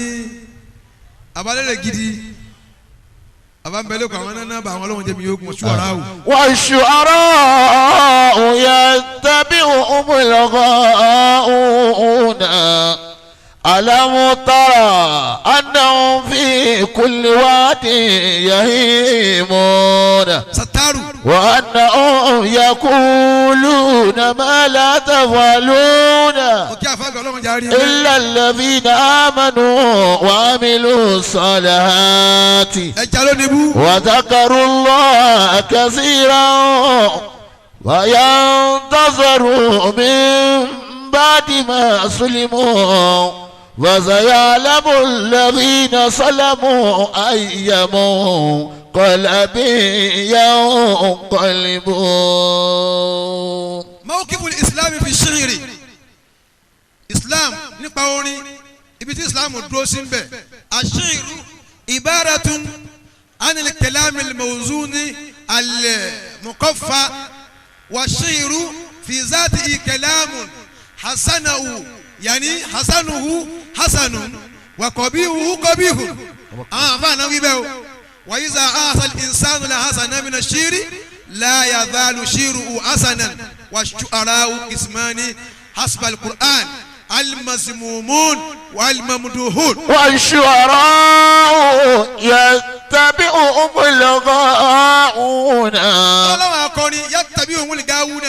abalẹ̀lẹ̀ gidi àbámbẹ́lẹ́kọ̀ àwọn náà bá àwọn ọlọ́run jẹ́mi yóò gùn ṣùwárà o. والشعراء يتبعهم الغاؤون ألم ترى أنهم في كل واد يهيمون sataru. وأنهم يقولون ما لا تفعلون òkè àfáàgbà ọlọ́run jà rí إلا الذين آمنوا وعملوا الصالحات ẹja ló níbú. وذكروا الله كثيرا وينتظروا من بعد ما سلموا وسيعلم الذين ظلموا أي منقلب ينقلبون. موقف الإسلام في الشعر إسلام nípa orin ibi tí Islam dúró sí nbẹ الشعر عبارة عن الكلام الموزون المقفى والشعر في ذاته كلام حسنه يعني حسنه حسن وقبيحه قبيح فانا ويبه وإذا أعطى الإنسان لحسنا من الشعر لا يزال شعره حسنا والشعراء اسمان حسب القرآن المذمومون والممدوحون. والشعراء يتبعهم الغاؤون. ọlọ́wọ́ akọrin يتبعهم الغاؤون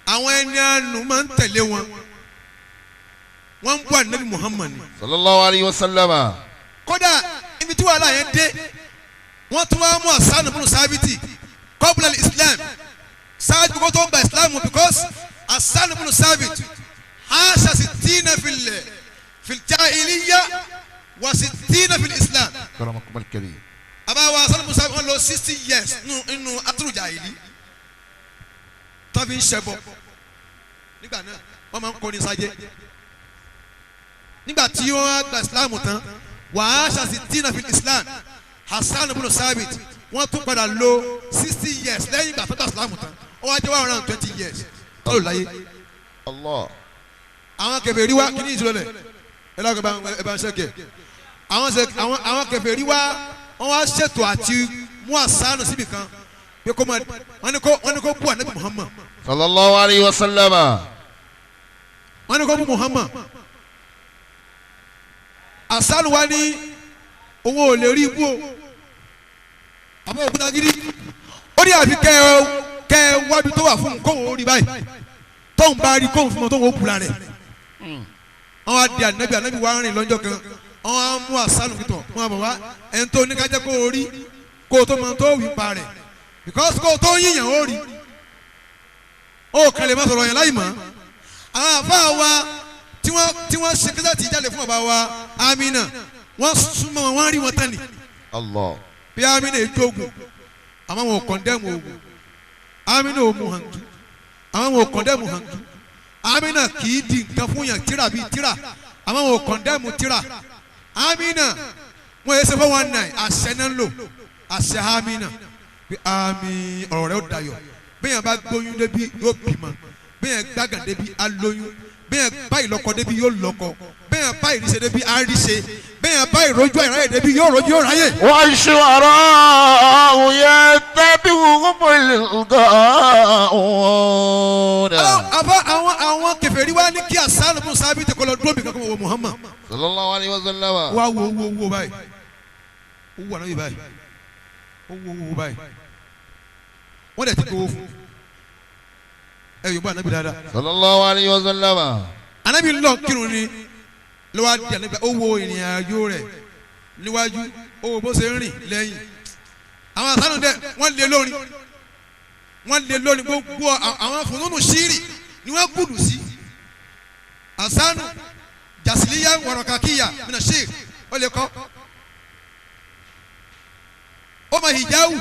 àwọn ẹni àánú máa ń tẹ̀lé wọn wọ́n ń bọ́ Ànábì Muhammad. sallallahu alayhi wa sallam. kódà ibi tí wàhálà yẹn dé wọ́n tún wá mú Hasan ibn Sabiti qabla al-Islam ṣáájú kó tó gba Islam because Hasan ibn Sabiti عاش 60 في الجاهلية و60 في الإسلام. كرمكم الكريم. أبا واصل مسافر قال له 60 years إنه أترو جاهلي. تبين شباب. nígbà náà wọ́n máa ń kọrin sájẹ́. nígbà tí wọ́n gba Islam tán وعاش 60 في الإسلام. Hasan ibn Sabit wọ́n tún padà lò 60 years lẹ́yìn ìgbà tó gba Islam tán. ó wá jẹ́ 120 years. ó lò láyé. Allah. àwọn kèfèrí wa kí ni ìṣòro lẹ ẹ lọ́kọ̀ ẹ bá ń ṣẹ́kẹ̀ àwọn kèfèrí wa wọ́n wá ṣètò àti mú àṣàánù síbi kan pé kó máa wọ́n ní kó bú Ànábì Muhammad. sallallahu alayhi wa sallam. wọ́n ní kó bú Muhammad. àṣàánù wa ní owó ò lè rí ibú o àmọ́ òkúta gidi ó ní àfi kẹ́ ẹ wábi tó wà fún kóhùn ó rí báyìí tóun bá rí kóhùn fún ọ tóun ó kú lára ẹ̀. wọ́n wá di Ànábì wa rìn lọ́jọ́ kan wọ́n wá mú àṣàlù kìtọ̀ wọ́n bọ̀ wá ẹni tó ní kájẹ́ kó o rí kó o tó mọ tó wí pa rẹ̀ because kó o tó yíyàn ó rí ó kẹlẹ̀ má sọ̀rọ̀ yẹn láì mọ́. àwọn àfáà wa tí wọ́n ṣe kẹ́sàtì jáde fún bàbá wa Amina wọ́n súnmọ́ wọn wọ́n rí wọn tán ni. Allah. bí Amina ètò ogun àmọ́ wọn ò kọ̀ndẹ́mù ogun Amina ò mú hàn tú àwọn wọn ò kọ̀ndẹ́mù hàn tú Amina kì í di nǹkan fún yàn tíra bíi tíra àwọn wọn ò kọ̀ndẹ́mù tíra Amina wọn yẹ sẹ́fọ́ 19 àṣẹ náà ń lò àṣẹ Amina bí àmì ọ̀rọ̀ rẹ̀ ó dayọ̀ bẹ́ẹ̀ yẹn bá gbóyún débi yóò bímọ bẹ́ẹ̀ yẹn gbàgàn débi á lóyún bẹ́ẹ̀ yẹn bá ìlọ́kọ débi yóò lọ́kọ bẹ́ẹ̀ yẹn bá ìrísẹ́ débi á ríṣẹ́ bẹ́ẹ̀ yẹn bá ìrójú àìráyè débi yóò rójú yóò ráyè. والشعراء يتبعهم الغاؤون. àwọn kèfèrí wa ní kí Hasan ibn Sabit kó lọ dúró bí kankan wọ Muhammad. sallallahu alayhi wa sallam. wá wo báyìí ó wà lóye báyìí ó wo báyìí wọ́n dẹ̀ ti kó fún ẹ yóò bá Ànábì dáadáa. sallallahu alayhi wa sallam. Ànábì lọ kírun ni ló wá di Ànábì ó wo ìrìn àjò rẹ̀ níwájú ó wo bó ṣe ń rìn lẹ́yìn àwọn àṣàlù dẹ wọ́n lé lórí wọ́n lé lórí gbogbo àwọn fúnnúnù ṣírì ni wọ́n gbùdù sí asanu jasiliya wọ̀rọ̀kàkíyà mina ṣír ó lè kọ́ ọmọ hijawu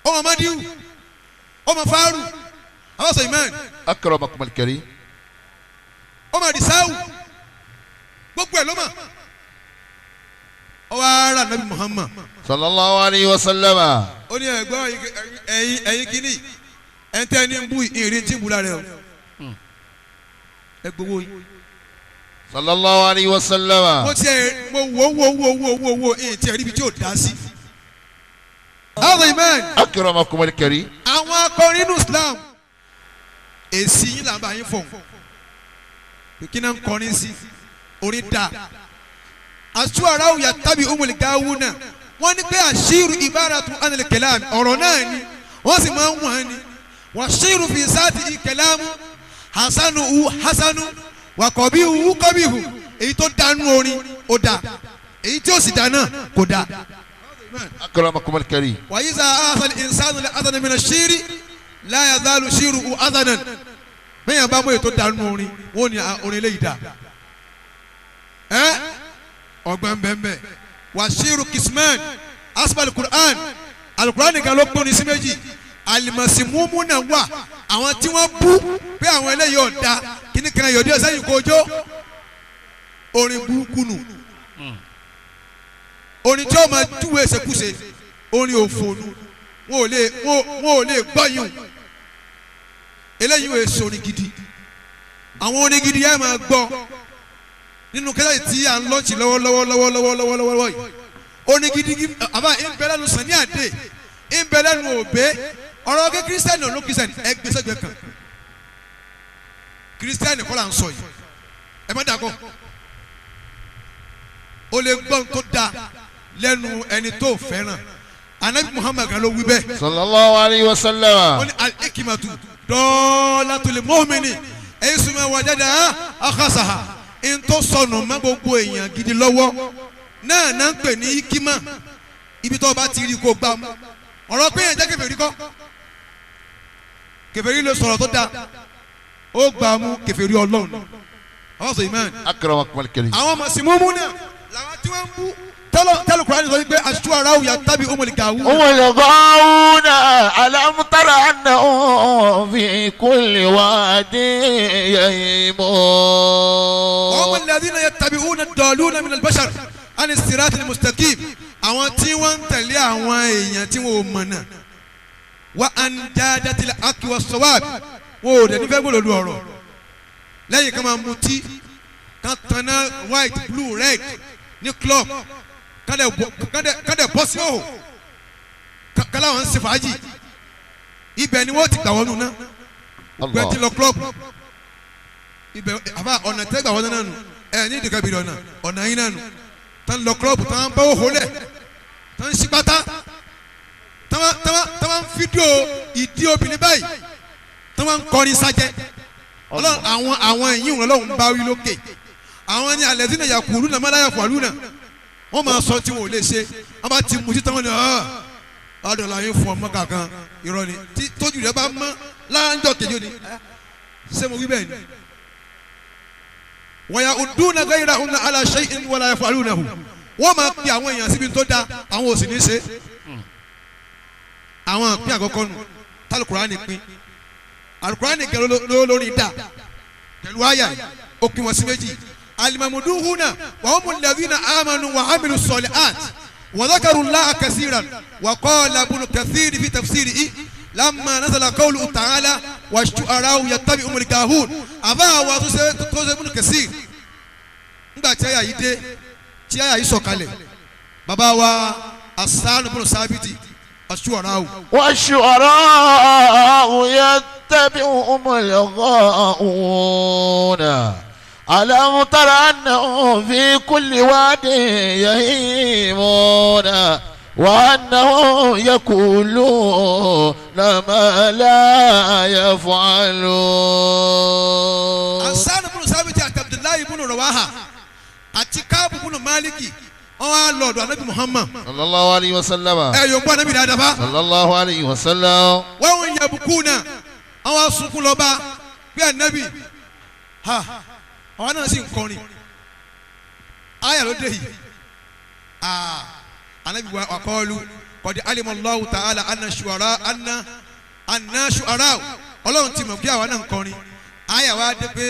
ọmọ madiu ọmọ faru àwọn sọ imán akramakum al-karim ọmọ adisawu gbogbo ẹ̀ ló mọ̀ ọwọ́ ara nabi Muhammad sallallahu alayhi wa sallam. ó ní ẹ̀gbọ́n ẹ̀yin kìíní ẹ̀ńtẹ́ ní ń bú ìrìn tí ń bú lára ẹ̀ ẹ gbowó yìí. sallallahu alayhi wa sallam. mo tiẹ̀ mo wo ẹ̀yìn tí ẹ̀ ríbi tí ò dá sí. àwọn imán. akramakum al-karim. àwọn akọrin inú Islam èsì yín là ń bá yín fọ̀ kí náà ń kọrin sí orin dá aṣọ́ara òyà tàbí umul gawuna wọ́n ní pé àṣírù ibaratu anil kalam ọ̀rọ̀ náà ni wọ́n sì máa ń wọ̀n ni wọ́n ṣírù fi sáàtì kalamu hasanu wàkọ̀bíhu kọ́bíhu èyí tó dánú orin ó dá èyí tí ó sì dá náà kò dá. akramakum al-karim. wa iza ahsana al-insanu al-adhana min ash-shiri la yazalu shiruhu adhanan bẹ́ẹ̀ bá mú èyí tó dánú orin wọ́n ní orin eléyìí dá ọgbọ́n bẹ́ẹ̀ wàṣírù kisman asbal Qur'an alukur'an nìkan ló pọ́n ní sí méjì alimasimumu náà wà àwọn tí wọ́n bú pé àwọn eléyìí ọ̀dà kíní kan yọ̀dí ọ̀sẹ̀ yìí kojó orin burúkú nù orin tí ó máa dúwé ṣekúṣe orin òfònù wọn ò lè gbọ́yìn eléyìí wò èso orin gidi àwọn orin gidi yẹn máa gbọ́ nínú kẹlẹ tí à ń lọ́ọ̀tì lọ́wọ́lọ́wọ́ yìí orin gidi àbá ìbẹ̀lẹ́nu sani àdé ìbẹ̀lẹ́nu òbé ọ̀rọ̀ ọ̀gẹ́ kírísítẹ́nì ọ̀lọ́ kírísítẹ́nì ẹgbẹ́sẹ̀gbẹ́ kan kírísítẹ́nì kọ́ là ń sọ yìí ẹ má dàgọ́ o lè gbọ́n tó da lẹ́nu ẹni tó fẹ́ràn anabi Muhammad kan ló wí bẹ́ẹ̀. sallallahu alayhi wa sallam. ó ní al-hikmatu dalatul mu'mini èyí sùnmọ́ wajada akhasaha ntọ́ sọnù má gbogbo èèyàn gidi lọ́wọ́ náà ń pè ní ikima ibi tó bá ti rí kó gbá mú ọ̀rọ̀ pé yẹn jẹ́ kèfèrí kọ́ kèfèrí lè sọ̀rọ̀ tó dáa ó gbà mú kèfèrí ọlọ́run àwọn sọ imán. akramakum al-karim. àwọn màsímúmú náà làwọn tí wọ́n ń bú tẹ́lẹ̀ Kùránì sọ pé aṣọ ara òyà tàbí umul gawuna. umul gawuna alam tara annahum fi kulli wadin yahimun. وهم الذين يتبعون الضالون من البشر عن الصراط المستقيم àwọn tí wọ́n ń tẹ̀lé àwọn èèyàn tí wọ́n ò mọ̀nà wa andadatil haqqi was-sawab wọn ò dẹ̀ nífẹ̀ẹ́ gbọ́dọ̀ lu ọ̀rọ̀ lẹ́yìn kan máa mutí kan tanná white blue red ní club kádẹ bọ́ sí òhò kálá wọn ń ṣe fàájì ibẹ̀ ni wọ́n ti gbà wọ́n nù náà gbẹ́ ti lọ club ibẹ̀ àbá ọ̀nà tẹ́gbà wọ́n náà nù ẹ̀ ní ìdíkà bìrì ọ̀nà yín náà nù tán lọ club tán bá òhò lẹ̀ tán ń ṣí pátá tán ń fídíò ìdí obìnrin báyìí tán ń kọrin sájẹ́ àwọn ẹ̀yìn wọn lọ́hùn bá wí lókè àwọn ní alẹ́ sínú yakulu náà mọ́lá yafalu náà wọ́n máa sọ tí wọn ò lè ṣe wọ́n bá ti mú títí wọn ni ọ̀dọ̀là yín fún ọmọ kankan irọ́ ni tí tójú rẹ bá mọ́ láńjọ kejì ni ṣé mo wí bẹ́ẹ̀ ni. wọ̀nyà uduna gayrahunna ala shay'in wala yafalunahu wọ́n máa pe àwọn èèyàn síbi tó da àwọn ò sì ní ṣe. àwọn pín àkọ́kọ́ nù tálùkùránì pín alukurani gẹ̀rọ lórí dà pẹ̀lú àyà ó pín wọn sí méjì alimamuduhuna wa humul ladhina amanu wa amilu solihat wa dhakaru llaha kasiran wa qala ibnu kathir fi tafsirihi lamma nazala qawluhu ta'ala wash-shu'ara'u yattabi'uhumul ghaawun àbá wa tó ṣe ibnu kathir nígbà tí àyà yìí dé tí àyà yìí sọ̀kalẹ̀ bàbá wa Hasan ibn Sabiti ash-shu'ara'u. wash-shu'ara'u yattabi'uhumul ghaawun ألم تر أنهم في كل واد يهيمون وأنهم يقولون ما لا يفعلون. Hasan ibn Sabit àti Abdullahi ibn Rawaha àti Kaabu ibn Maliki wọ́n á lọ ọ̀dọ̀ anabi Muhammad sallallahu alayhi wa sallam. yóò gbọ́ anabi dáadáa fa. sallallahu alayhi wa sallam. wọ́n ń yẹ bukú náà àwọn sunkún lọ bá bí anabi ha àwọn náà sì ń kọrin ayà ló dé yìí anabi wa kọ́ọ́lù kọ́dí alimallahu ta'ala anna shu'ara ọlọ́run ti mọ̀ bí àwọn náà ń kọrin ayà wa dé pé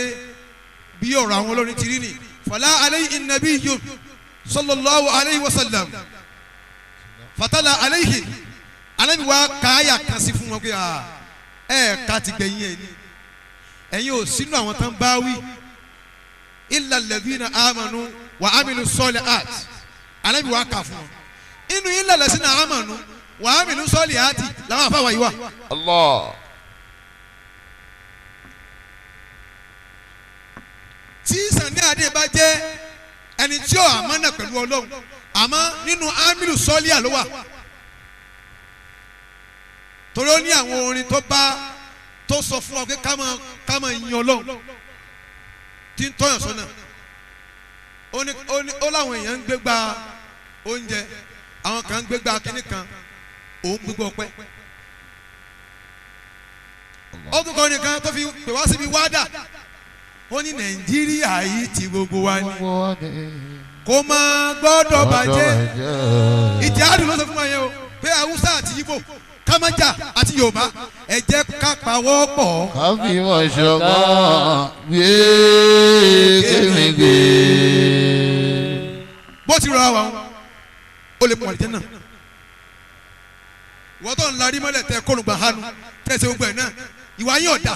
bí ọ̀rọ̀ àwọn olórin ti rí ni fala alayhi nabiyyun sallallahu alayhi wa sallam fatala alayhi anabi wa káyà kan sí fún wọn pé ká ti gbẹ̀yìn ẹ̀ ni ẹ̀yin ò sínú àwọn tán bá wí illa alladhina amanu wa amilu solihat anabi wa kà fún wọn inú illa alladhina amanu wa amilu solihati làwọn afáwà yìí wà. Allah. tí Sani Adé bá jẹ́ ẹni tí ó àmánà pẹ̀lú Ọlọ́run àmọ́ nínú amilu sọ́líà ló wà torí ó ní àwọn orin tó sọ fún ọ pé ká máa yin Ọlọ́run tí ń tọ́yàn sọ́nà ó láwọn èèyàn ń gbégbá oúnjẹ àwọn kan ń gbégbá kínní kan òun gbégbá ọpẹ́ ó tún kọ́ nìkan tó fi pè wá síbi wádà ó ní Nàìjíríà yìí ti gbogbo wa ni kò máa gbọ́dọ̀ bàjẹ́ ìjádùn ló sọ fún wa yẹn o pé Haúsá àti Ìgbò kámájà àti Yorùbá ẹ jẹ́ ká pawọ́ pọ̀. ká fi mọ̀ ṣọ̀kan gbé kémìgbé. bó ti rọra wa o lè mọ àlìjẹ́ náà ìwọ́n tó ń larí mọ́lẹ̀ tẹ kónùgbà hánu tẹ̀sẹ̀ gbogbo ẹ̀ náà ìwà yín ọ̀dà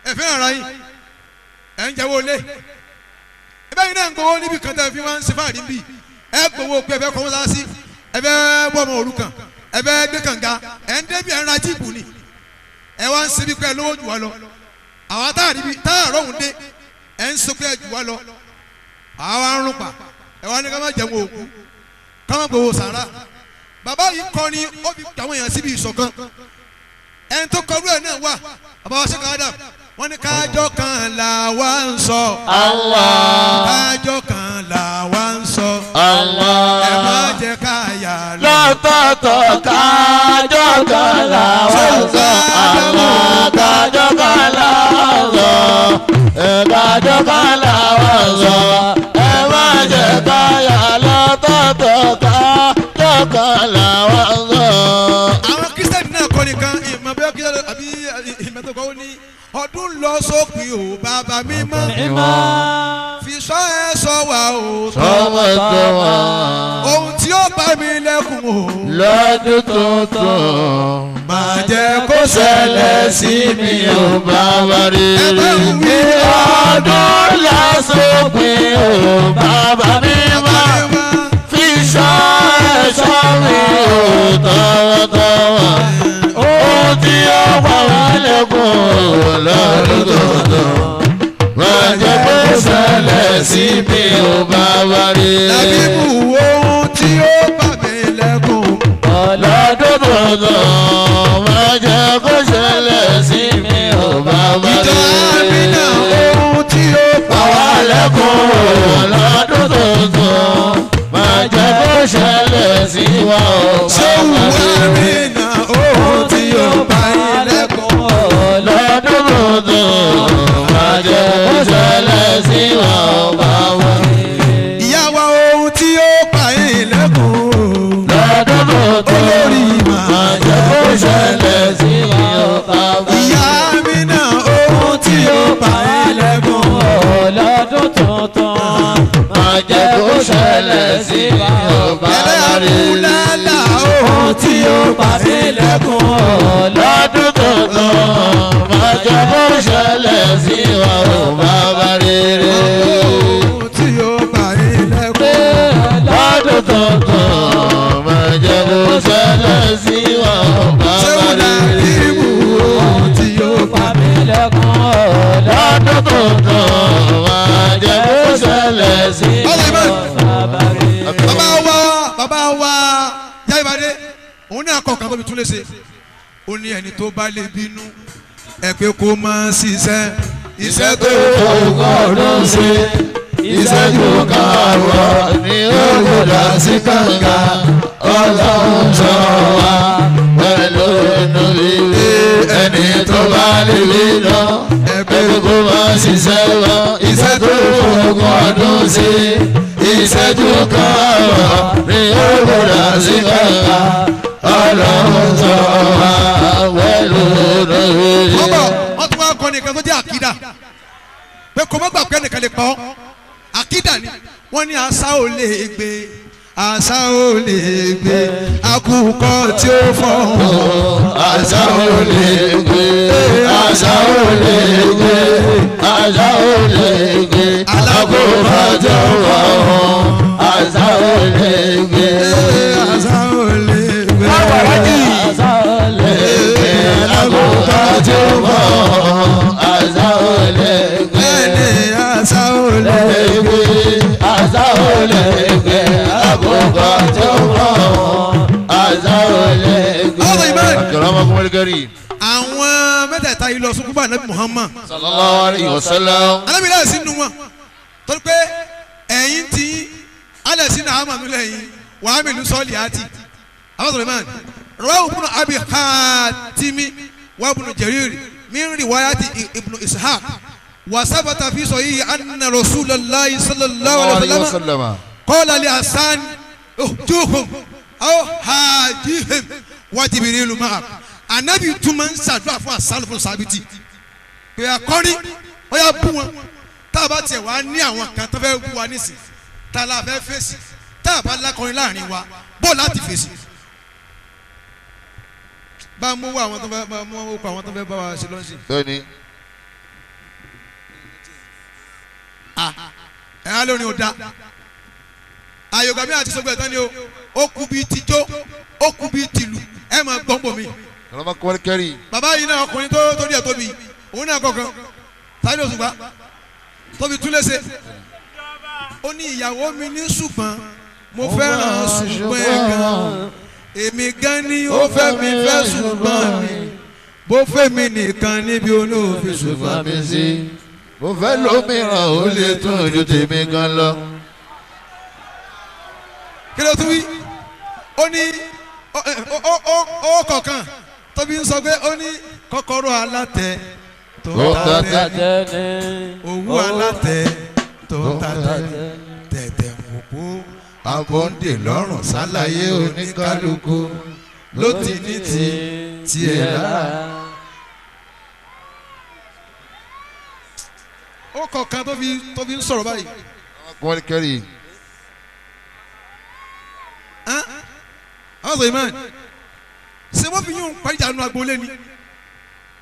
ẹ fẹ́ ara yín ẹ̀ ń jẹ́wọ́ lé ẹ bẹ́ẹ̀ yín náà ń gbowó níbi kan tẹ́ fi wá ń ṣe fáàrí bí ẹ gbowó pé ẹ fẹ́ kọ́mọ́sá sí ẹ fẹ́ bọ́ ọmọ òrukàn ẹ bẹ́ẹ̀ gbé kànga ẹ̀ ń débi ẹ̀ ń ra jíìpù ni ẹ wá ń ṣe bí pé ẹ lówó jù wá lọ àwọn táàrọ̀ òun dé ẹ̀ ń sọ pé ẹ jù wá lọ àwa ń rún pa ẹ wá ní ká má jẹun òkú ká má gbowó sàrà bàbá yìí kọ́ ni ó fi àwọn èèyàn síbi ìṣọ̀kan ẹni tó kọrú ẹ̀ náà wà bàbá wa ṣe kàn Adam wọ́n ní kájọ́ kan là wá ń sọ Allah. kájọ́ kan là wá ń sọ Allah. ẹ má jẹ́ ká yà lọ. lọ́tọ̀ọ̀tọ̀ kájọ́ kan là wá ń sọ Allah. kájọ́ kan là wá ń sọ kájọ́ kan là wá ń sọ ẹ má jẹ́ ká yà lọ́tọ̀ọ̀tọ̀ kájọ́ kan là wá ń sọ. àwọn Kírísítẹ́nì náà kọ́ nìkan ìmọ̀ bẹ́ẹ̀ kí àbí ìmọ̀tòkọ́ ó ní ọdún lọ sópin o bàbá mímọ́ fi sọ ẹ sọ wà o sọ́wọ́ tó wà. ohun tí ó bá mi lẹ́kùn o lọ́dún tuntun máa jẹ́ kó ṣẹlẹ̀ sí mi ò bá wá rí kí ọdún lásòpin ò bàbá mímọ́ fi sọ ẹ̀ṣọ́ mi ò tọwọ́tọwọ́ ohun tí ó wà wá lẹ́kùn lọ́dún tuntun máa jẹ́ kó ṣẹlẹ̀ sí mi ò bá wá rí. Làbíbù ohun tí ó bá mi lẹ́kùn lọ́dún tuntun máa jẹ́ kó ṣẹlẹ̀ sí mi ò bá wá rí. ìjọ Àmínà ohun tí ó bá wá lẹ́kùn lọ́dún tuntun máa jẹ́ kó ṣẹlẹ̀ sí wa ò bá wá rí. Àmínà ohun tí ó bá yín lẹ́kùn lọ́dún tuntun máa jẹ́ kó ṣẹlẹ̀ sí wa ò bá wá rí. ìyá wa ohun tí ó bá yín lẹ́kùn lọ́dún tuntun olórí máa jẹ́ kó ṣẹlẹ̀ sí wa ò bá wá rí. ìyá Àmínà ohun tí ó bá yín lẹ́kùn lọ́dún tuntun máa jẹ́ kó ṣẹlẹ̀ sí wa ò bá wá rí. ẹlẹ́kùnlélà ohun tí ó bá yín lẹ́kùn lọ́dún tuntun máa jẹ́ kó ṣẹlẹ̀ sí wa ò bá wá rí. ohun tí ó bá yín lẹ́kùn lọ́dún tuntun máa jẹ́ kó ṣẹlẹ̀ sí wa ò bá ṣé wá wọ́n dá rí. ìbú ohun tí ó bá mi lọ́dún tuntun máa jẹ́ kó ṣẹlẹ̀ sí wa ò bá rí. bàbá wa yá ìbàdí òun náà kọ̀ kan tó fi tún lè ṣe ó ní ẹni tó bá lè bínú ẹ pé kó máa ṣiṣẹ́ iṣẹ́ tó ọgọ́rùn ṣe ìṣẹ́jú karùn-ún ní gbọ́dọ̀ sí kànga ọlọ́run sọ wá pẹ̀lú inú líle ẹni tó bá lè lé lọ ẹgbẹ́ gbogbo máa ṣiṣẹ́ wá iṣẹ́ tó fògùn ọdún sí ìṣẹ́jú kan wà ní ó gbọ́dọ̀ sí kànga ọlọ́run sọ wá pẹ̀lú inú líle. wọ́n tún wá kọ́ nìkan tó jẹ́ àkídà pé kò mọ́ gbà pé nìkan lè pọ́ àkídà ni wọ́n ní àṣà ò lè gbé àṣà ò lè gbé àkùkọ tí ó fọ́ àṣà ò lè gbé àṣà ò lè gbé àṣà ò lè gbé àkùkọ tí ó fọ́ àṣà ò lè gbé àṣà ò lè gbé àṣà ò lè gbé àkùkọ tí ó fọ́ àṣà ò lè gbé àṣà ò lè gbé àṣà ò lè gbé àkùkọ tí ó fọ́ àṣà ò lè gbé. Akramakum al-karim. àwọn mẹ́tẹ̀ẹ̀ta yìí lọ sún kúbà nàbí Muhammad sallallahu alayhi wa sallam. alábìlẹ̀ sínú wọn torí pé ẹ̀yin tí alẹ́ sínú àmàlú lẹ́yìn wàá mi lù sọ́ọ̀lì àti abasọ̀rọ̀mán rawahu ibn abi hatimi wa ibn jarir min riwayati ibn ishaq wa sabata fi sahihi anna rasulallahi sallallahu alayhi wa sallam qala li hasan uhjuhum aw hajihim wa jibrilu ma'a anabi tún máa ń ṣàdúrà fún àṣàlù fún sábìtì pé akọrin ó yà bú wọn tá a bá tiẹ̀ wá ní àwọn kan tó fẹ́ bú wa nísìn tá a la fẹ́ fèsì tá a bá lákọrin láàrin wa bó láti fèsì. bá a mú wá àwọn tó fẹ́ bá a mú wá àwọn tó fẹ́ bá wa ṣe lọ́sìn. bẹ́ẹ̀ni. ẹ̀ á lórin ò da àyògbà mi àti sọgbẹ́ tán ni ó kú bíi tijó ó kú bíi tìlù ẹ̀ máa gbọ́n bò mí. Akramakum al-karim. bàbá yìí náà ọkùnrin tó díẹ̀ tóbi òun náà kọ̀ọ̀kan Saheed Òṣùpá tóbi tún léṣe ó ní ìyàwó mi ní ṣùgbọ́n mo fẹ́ràn ṣùgbọ́n ẹ̀ gan èmi gan ni ó fẹ́ mi fẹ́ ṣùgbọ́n mi bó fẹ́ mi nìkan níbi olóòfin ṣùgbọ́n mi sí. mo fẹ́ lómìíràn ó lè tún ojú tèmi gan lọ. kí ló tún wí ó ní ó kọ̀ọ̀kan tóbi ń sọ pé ó ní kọ́kọ́rọ́ alátẹ tó ta tẹ́lẹ̀ owó alátẹ tó ta tẹ́lẹ̀ tẹ̀tẹ̀ mọ̀kú abọ́ndé lọ́rùn sálàyé oníkálukú ló ti ní tiẹ̀ lára. ó kọ̀ọ̀kan tóbi ń sọ̀rọ̀ báyìí. Akramakum al-karim. àwọn sọ ìmọ̀ ṣé wọ́n fi yún pàjánu agboolé ni.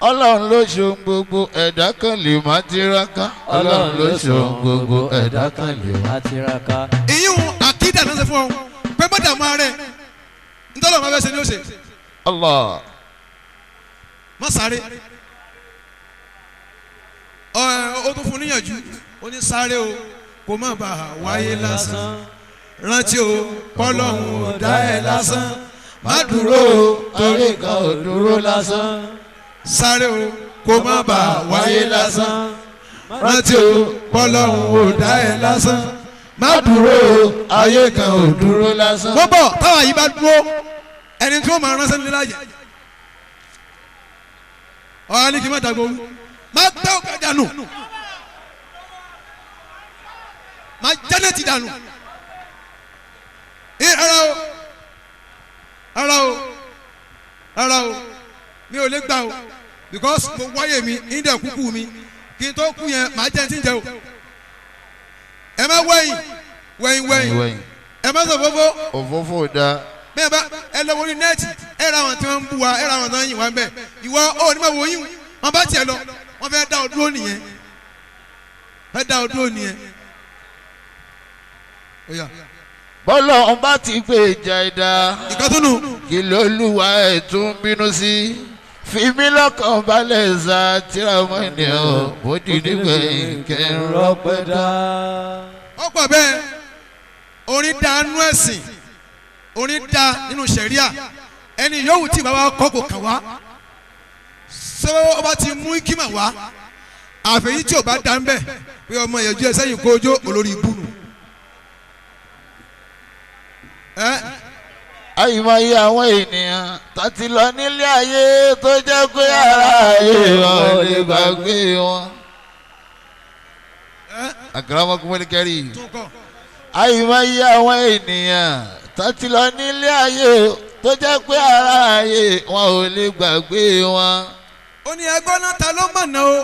ọlọ́run ló ṣohun gbogbo ẹ̀dá kan lè má tiraka. ọlọ́run ló ṣohun gbogbo ẹ̀dá kan lè má tiraka. ìyún àkídà náà ṣe fún ọ pé bọ́dà máa rẹ̀ ntọ́lọ́ máa fẹ́ ṣe ni ó ṣe. Allah. má sáré ó tún fún níyànjú ó ní sáré o kó má bàa wáyé lásán rántí o pọ́lọ́hún ò dá ẹ lásán má dúró torí kan ò dúró lásán. sáré o kó má bàa wáyé lásán rántí o pọ́lọ́hún ò dá ẹ lásán má dúró ayé kan ò dúró lásán. wọ́n bọ̀ táwa yìí bá dúró ẹni tí wọ́n máa ránṣẹ́ nílé láàyè ọ̀hán ní kí n má dàgbò má gbẹ́ òkè dànù má jẹ́nẹ̀tì dànù ara o mi ò lè gbà o because mo wáyé mi ìdẹ̀ kúkú mi kí n tó kú yẹn màá jẹ́ ti ń jẹ o ẹ má wẹ̀yìn ẹ má sọ fófó òfófó da. bẹ́ẹ̀ bá ẹ lọ wọlé nẹ́ẹ̀tì ẹ ra àwọn tí wọ́n ń bú wa ẹ ra àwọn tí wọ́n ń yìn wá ń bẹ̀ ìwọ ò ní ma wò yín wọn bá tiẹ̀ lọ wọn fẹ́ dá ọ dúró nìyẹn bọ́lá ọba ti gbé ìjà ẹ̀dá. ìkàtúnù. kí lóluwà ẹ̀ tún bínú sí. fi mí lọ́kàn balẹ̀ ṣá tíra ọmọ ènìyàn bó di nígbẹ̀yìn kẹ́ ń rọ́pẹ́ dá. ọ̀pọ̀ bẹ́ẹ̀ orin da nú ẹ̀sìn orin da nínú sẹ̀ríà ẹni yòówù tí bàbá kọ́ kò kàn wá ṣé ọba ti mú kíma wá àfẹ̀yí tí ò bá dá ń bẹ̀ pé ọmọ ìyẹ̀jú ẹ̀ sẹ́yìn kójó olórí ibú nù. àyìnbáyé àwọn ènìyàn tó ti lọ nílé ayé tó jẹ́ pé ara ayé wọn ò lè gbàgbé wọn. akramakumul karim. àyìnbáyé àwọn ènìyàn tó ti lọ nílé ayé tó jẹ́ pé ara ayé wọn ò lè gbàgbé wọn. ó ní ẹgbọ́n náà ta ló mọ̀nà o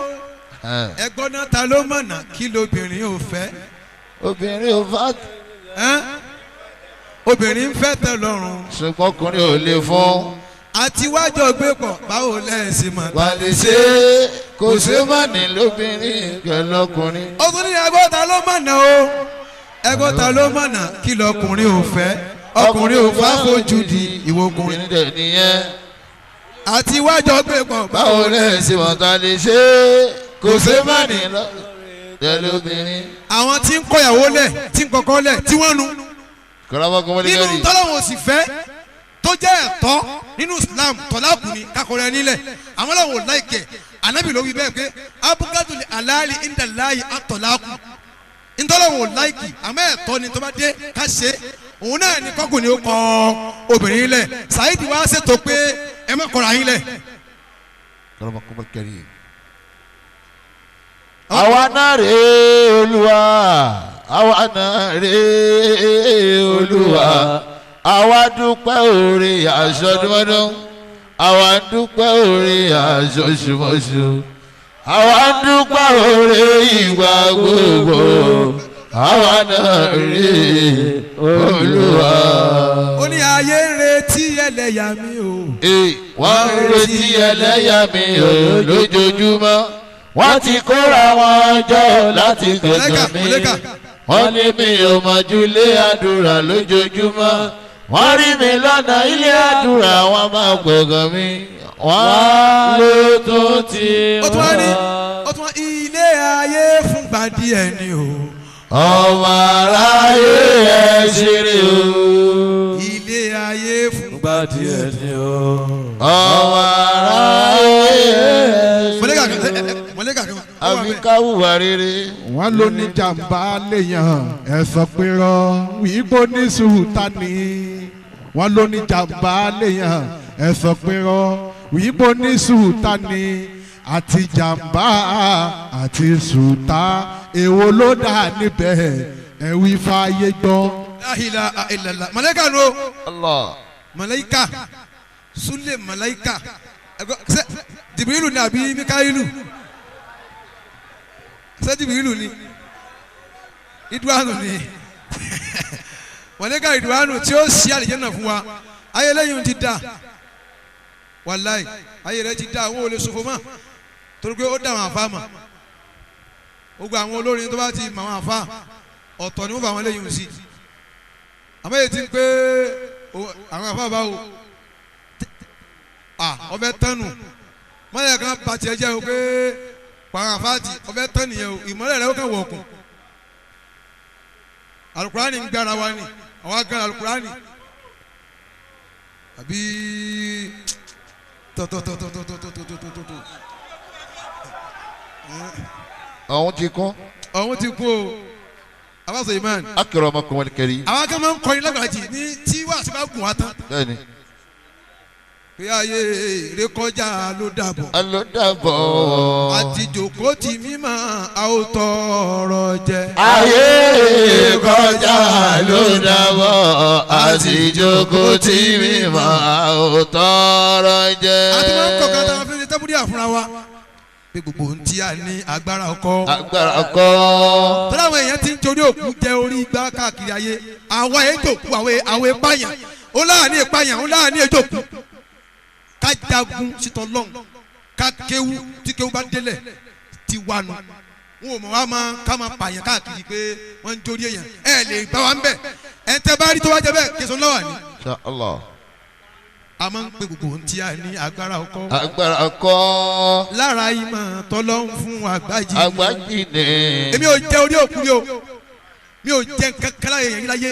ẹgbọ́n náà ta ló mọ̀nà kí lóbìnrin ò fẹ́. obìnrin ò fà. obìnrin ń fẹ́ tẹ́ lọ́rùn. ṣùgbọ́n ọkùnrin ò lè fún. àti wájọ gbé pọ̀ báwo lẹ́sìn mọ̀. wàlẹ̀ ṣe kò ṣe má ní lóbìnrin pẹ̀lú ọkùnrin. ó tún ní ẹgbọ́n ta ló mọ̀nà o ẹgbọ́n ta ló mọ̀nà kí lọkùnrin ò fẹ́ ọkùnrin ò fà fojú di ìwọ ọkùnrin. dẹ̀ nìyẹn. àti wájọ gbé pọ̀ báwo lẹ́sìn mọ̀ ta lè ṣe kò ṣe má ní lóbìnrin. àwọn tí ń kọyàwó lẹ̀ tí ń kọ́kọ́ lẹ̀ tí wọ́n nu. nínú tọ́lọ́wọ̀n sì fẹ́ tó jẹ́ ẹ̀tọ́ nínú Islam tọ́láàkù ni kakọrẹ nílẹ̀ àwọn làwọn ò láìkẹ̀ ànábì ló wí bẹ́ẹ̀ pé abugadul alali indalayi atọ́láàkù ntọ́lọ́wọ̀n ò láìkì àmọ́ ẹ̀tọ́ ni tó bá dé ká ṣe òun náà ni kọ́kùnrin ó kọ́ obìnrin lẹ̀ Saheed wá ṣètò pé ẹ má kọ́ra yín lẹ̀. àwa náà rèé Olúwa àwa náà rèé Olúwa àwa dúpẹ́ oore àṣọdúnmọ́dún àwa dúpẹ́ oore àṣọṣùmọ̀ṣù àwa dúpẹ́ oore ìgbà gbogbo àwa náà rèé Olúwa. ó ní ayé ń retí ẹlẹ́yà mi o. wọ́n ń retí ẹlẹ́yà mi o lójoojúmọ́ wọ́n ti kóra wọn jọ láti gbẹ̀gbẹ̀ mi wọ́n ní mi ò mọ̀jú lé àdúrà lójoojúmọ́ wọ́n rí mi lọ́nà ilé àdúrà wọ́n máa gbẹ̀gbẹ̀ mi wọ́n ló tó ti wọ́n. ó tún wá ilé ayé fúngbà díẹ̀ ni o. ọmọ aráyé ẹ ṣeré o. ilé ayé fúngbà díẹ̀ ni o. ọmọ aráyé ẹ mọ̀lẹ́kà kan. àfi káwùwà rere. wọ́n ló ní jàǹbá léèyàn ẹ sọ pé rọ wígbó ní sùúta ni. wọ́n ló ní jàǹbá léèyàn ẹ sọ pé rọ wígbó ní sùúta ni. àti jàǹbá àti sùúta èwo ló dà níbẹ̀ ẹ wí fàyè gbọ́. La ilaha illallah mọ̀lẹ́kà ló. Allah. mọ̀lẹ́kà súlẹ̀ mọ̀lẹ́kà Jibrilu ni àbí Mikailu ṣé Jibrilu ni Ridwanu ni mọ̀lẹ́kà Ridwanu tí ó ṣí àlìjẹ́nà fún wa ayé lẹ́yìn ti dà wàláì ayé rẹ ti dà àwọn olè sọfọ mọ́ torí pé ó dà wọn àfa mọ́ gbogbo àwọn olórin tó bá ti mọ àwọn àfa ọ̀tọ̀ ni wọ́n bá wọn lẹ́yìn sí àmọ́ èyí ti ń pé àwọn àfa bá wò ọbẹ̀ tánu mọ́lẹ̀ kan bàtì ẹ̀ jẹ́ o pé pàrọ̀ àfáàtì ọbẹ̀ tán nìyẹn o ìmọ̀lẹ̀ rẹ̀ ó kàn wọ̀ ọ̀kùn alukurani ń gbára wa ni àwọn agbára alukurani àbí tọ̀tọ̀tọ̀tọ̀tọ̀tọ̀tọ̀tọ̀tọ̀ ọ̀hún ti kún. ọ̀hún ti kún o abáṣọ imán. akramakumul karim. àwọn akẹ́ máa ń kọrin lágbàjì ní tí wàásù bá gùn wá tán. bẹ́ẹ̀ni. pé ayé rékọjá ló dàbọ̀. ló dàbọ̀. àti jòkó ti mímọ́ a ó tọrọ jẹ. ayé rékọjá ló dàbọ̀. àti jòkó ti mímọ́ a ó tọrọ jẹ. a ti máa ń kọ̀ọ̀kan tá a fi ṣe tẹ́búdí àfúnra wa. pé gbogbo ohun tí a ní agbára ọkọ. agbára ọkọ. tọ́lá àwọn èèyàn ti ń torí òkú jẹ orí igbá káàkiri ayé. àwọn ètò òkú àwọn ìpààyàn ó láàánú ìpààyàn ó láàánú ètò òkú. ká jagun sítọ lọ́n ká kéwú tí kéwú bá délẹ̀ ti wà nù wọn ò mọ̀ wá máa ká máa pààyàn káàkiri pé wọ́n ń jórí èèyàn ẹ lè bá wa ń bẹ̀ ẹ tẹ́ bá rí tó wá jẹ bẹ́ẹ̀ kí sọ́n lọ́wọ́ ni. Insha Allah. a máa ń pe gbogbo ohun tí a ní agbára ọkọ. agbára ọkọ. lára ìmọ̀ tọ́lọ́hún fún àgbájì. àgbájì ni. èmi ò jẹ orí òkú mi o mi ò jẹ nǹkan kan láyé yẹn láyé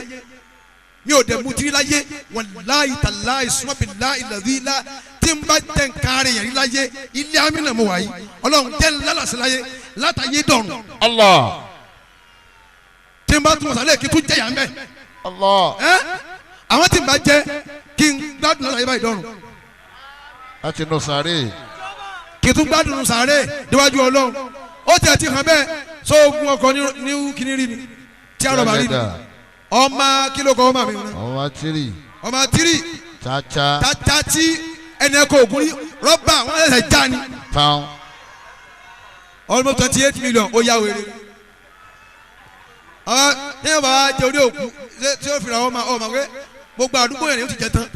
mi ò dẹ̀ mutí láyé wàláyé tàláyé sùmọ́bìláyé làdílá tí n bá jẹ nǹkan rẹ̀ yẹn láyé ilé amínà mo wà yìí ọlọ́run jẹ́ lálàsí láyé látàyé dọ̀rùn. Allah. tí n bá tún sàlẹ̀ kí tún jẹ́ yàn bẹ́ẹ̀. Allah. àwọn tí n bá jẹ́ kí n gbádùn lọ́la yìí báyìí dọ́rùn. láti nù sáré. kí n tún gbádùn sàárè níwájú Ọlọ́run ó tẹ̀ ti hàn bẹ́ẹ̀ sóògùn ọkọ̀ ní kìnìún rí ni tí a rọ̀ bá rí ni ọmọ kílò kan ọmọ mi. ọmọ tírì. chacha tí ẹni ẹ̀kọ́ ògùn rí rọ́bà wọn ẹ̀sẹ̀ já ni. almost 28 million ó yá wèrè. ní ọba wa jẹ orí òkú tí ó fìrà ọmọ pé gbogbo àdúgbò yẹn ni ó ti jẹ tán.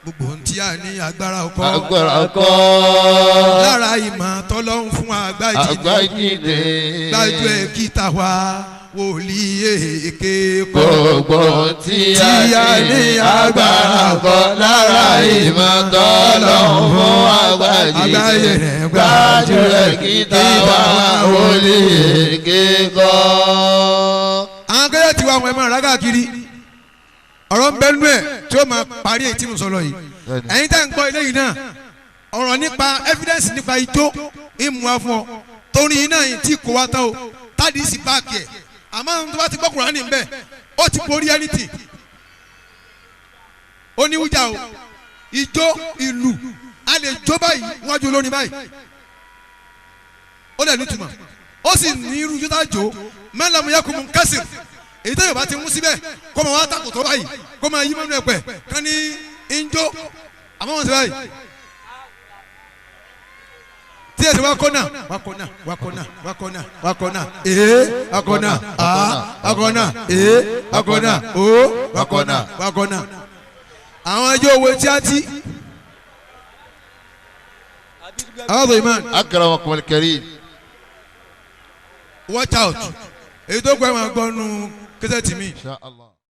gbogbo ohun tí a ní agbára ọkọ. lára ìmọ̀ tọ́lọ́hún fún àgbájídé. gbájú ẹ̀ kíta wá wòlíì èké kọ́. gbogbo tí a ní agbára ọkọ. lára ìmọ̀ tọ́lọ́hún fún àgbájídé. gbájú ẹ̀ kíta wá wòlíì èké kọ́. àwọn akẹ́yọ̀ tí wàá wọn ẹ̀ máa rágà kiri ọ̀rọ̀ ń bẹ́nu ẹ̀ tí ó máa parí èyí tí mo sọ lọ yìí ẹ̀yin tẹ́ ń gbọ́ eléyìí náà ọ̀rọ̀ nípa evidence nípa ijó ìmúwa fún ọ torí iná yìí tí kò wá tán o tádìí sì báàkì ẹ̀ àmọ́ tó bá ti gbọ́ Kùránì ń bẹ̀ ó ti borí anything ó ní wújà o ijó ìlú a lè jó báyìí wájú olórin báyìí ó lè nítumọ̀ ó sì ní irú yóò tá jó mẹ́lẹ́mú yẹ kó mu kẹ́sì èyí tó yóò bá ti mú síbẹ̀ kó máa wá takòtò báyìí kó máa yí mọ́nú ẹ̀pẹ̀ kán ní injó àmọ́ wọn ti báyìí. tí èsì wakọ́nà ee wakọ́nà wakọ́nà ee wakọ́nà o wakọ́nà àwọn ẹjọ́ owó tí a ti. àwọn ìmọ̀. akramakum al-karim. watch out èyí tó kọ́ ẹ̀ máa gbọ́ nù kẹsẹ̀ tì mí. Insha Allah.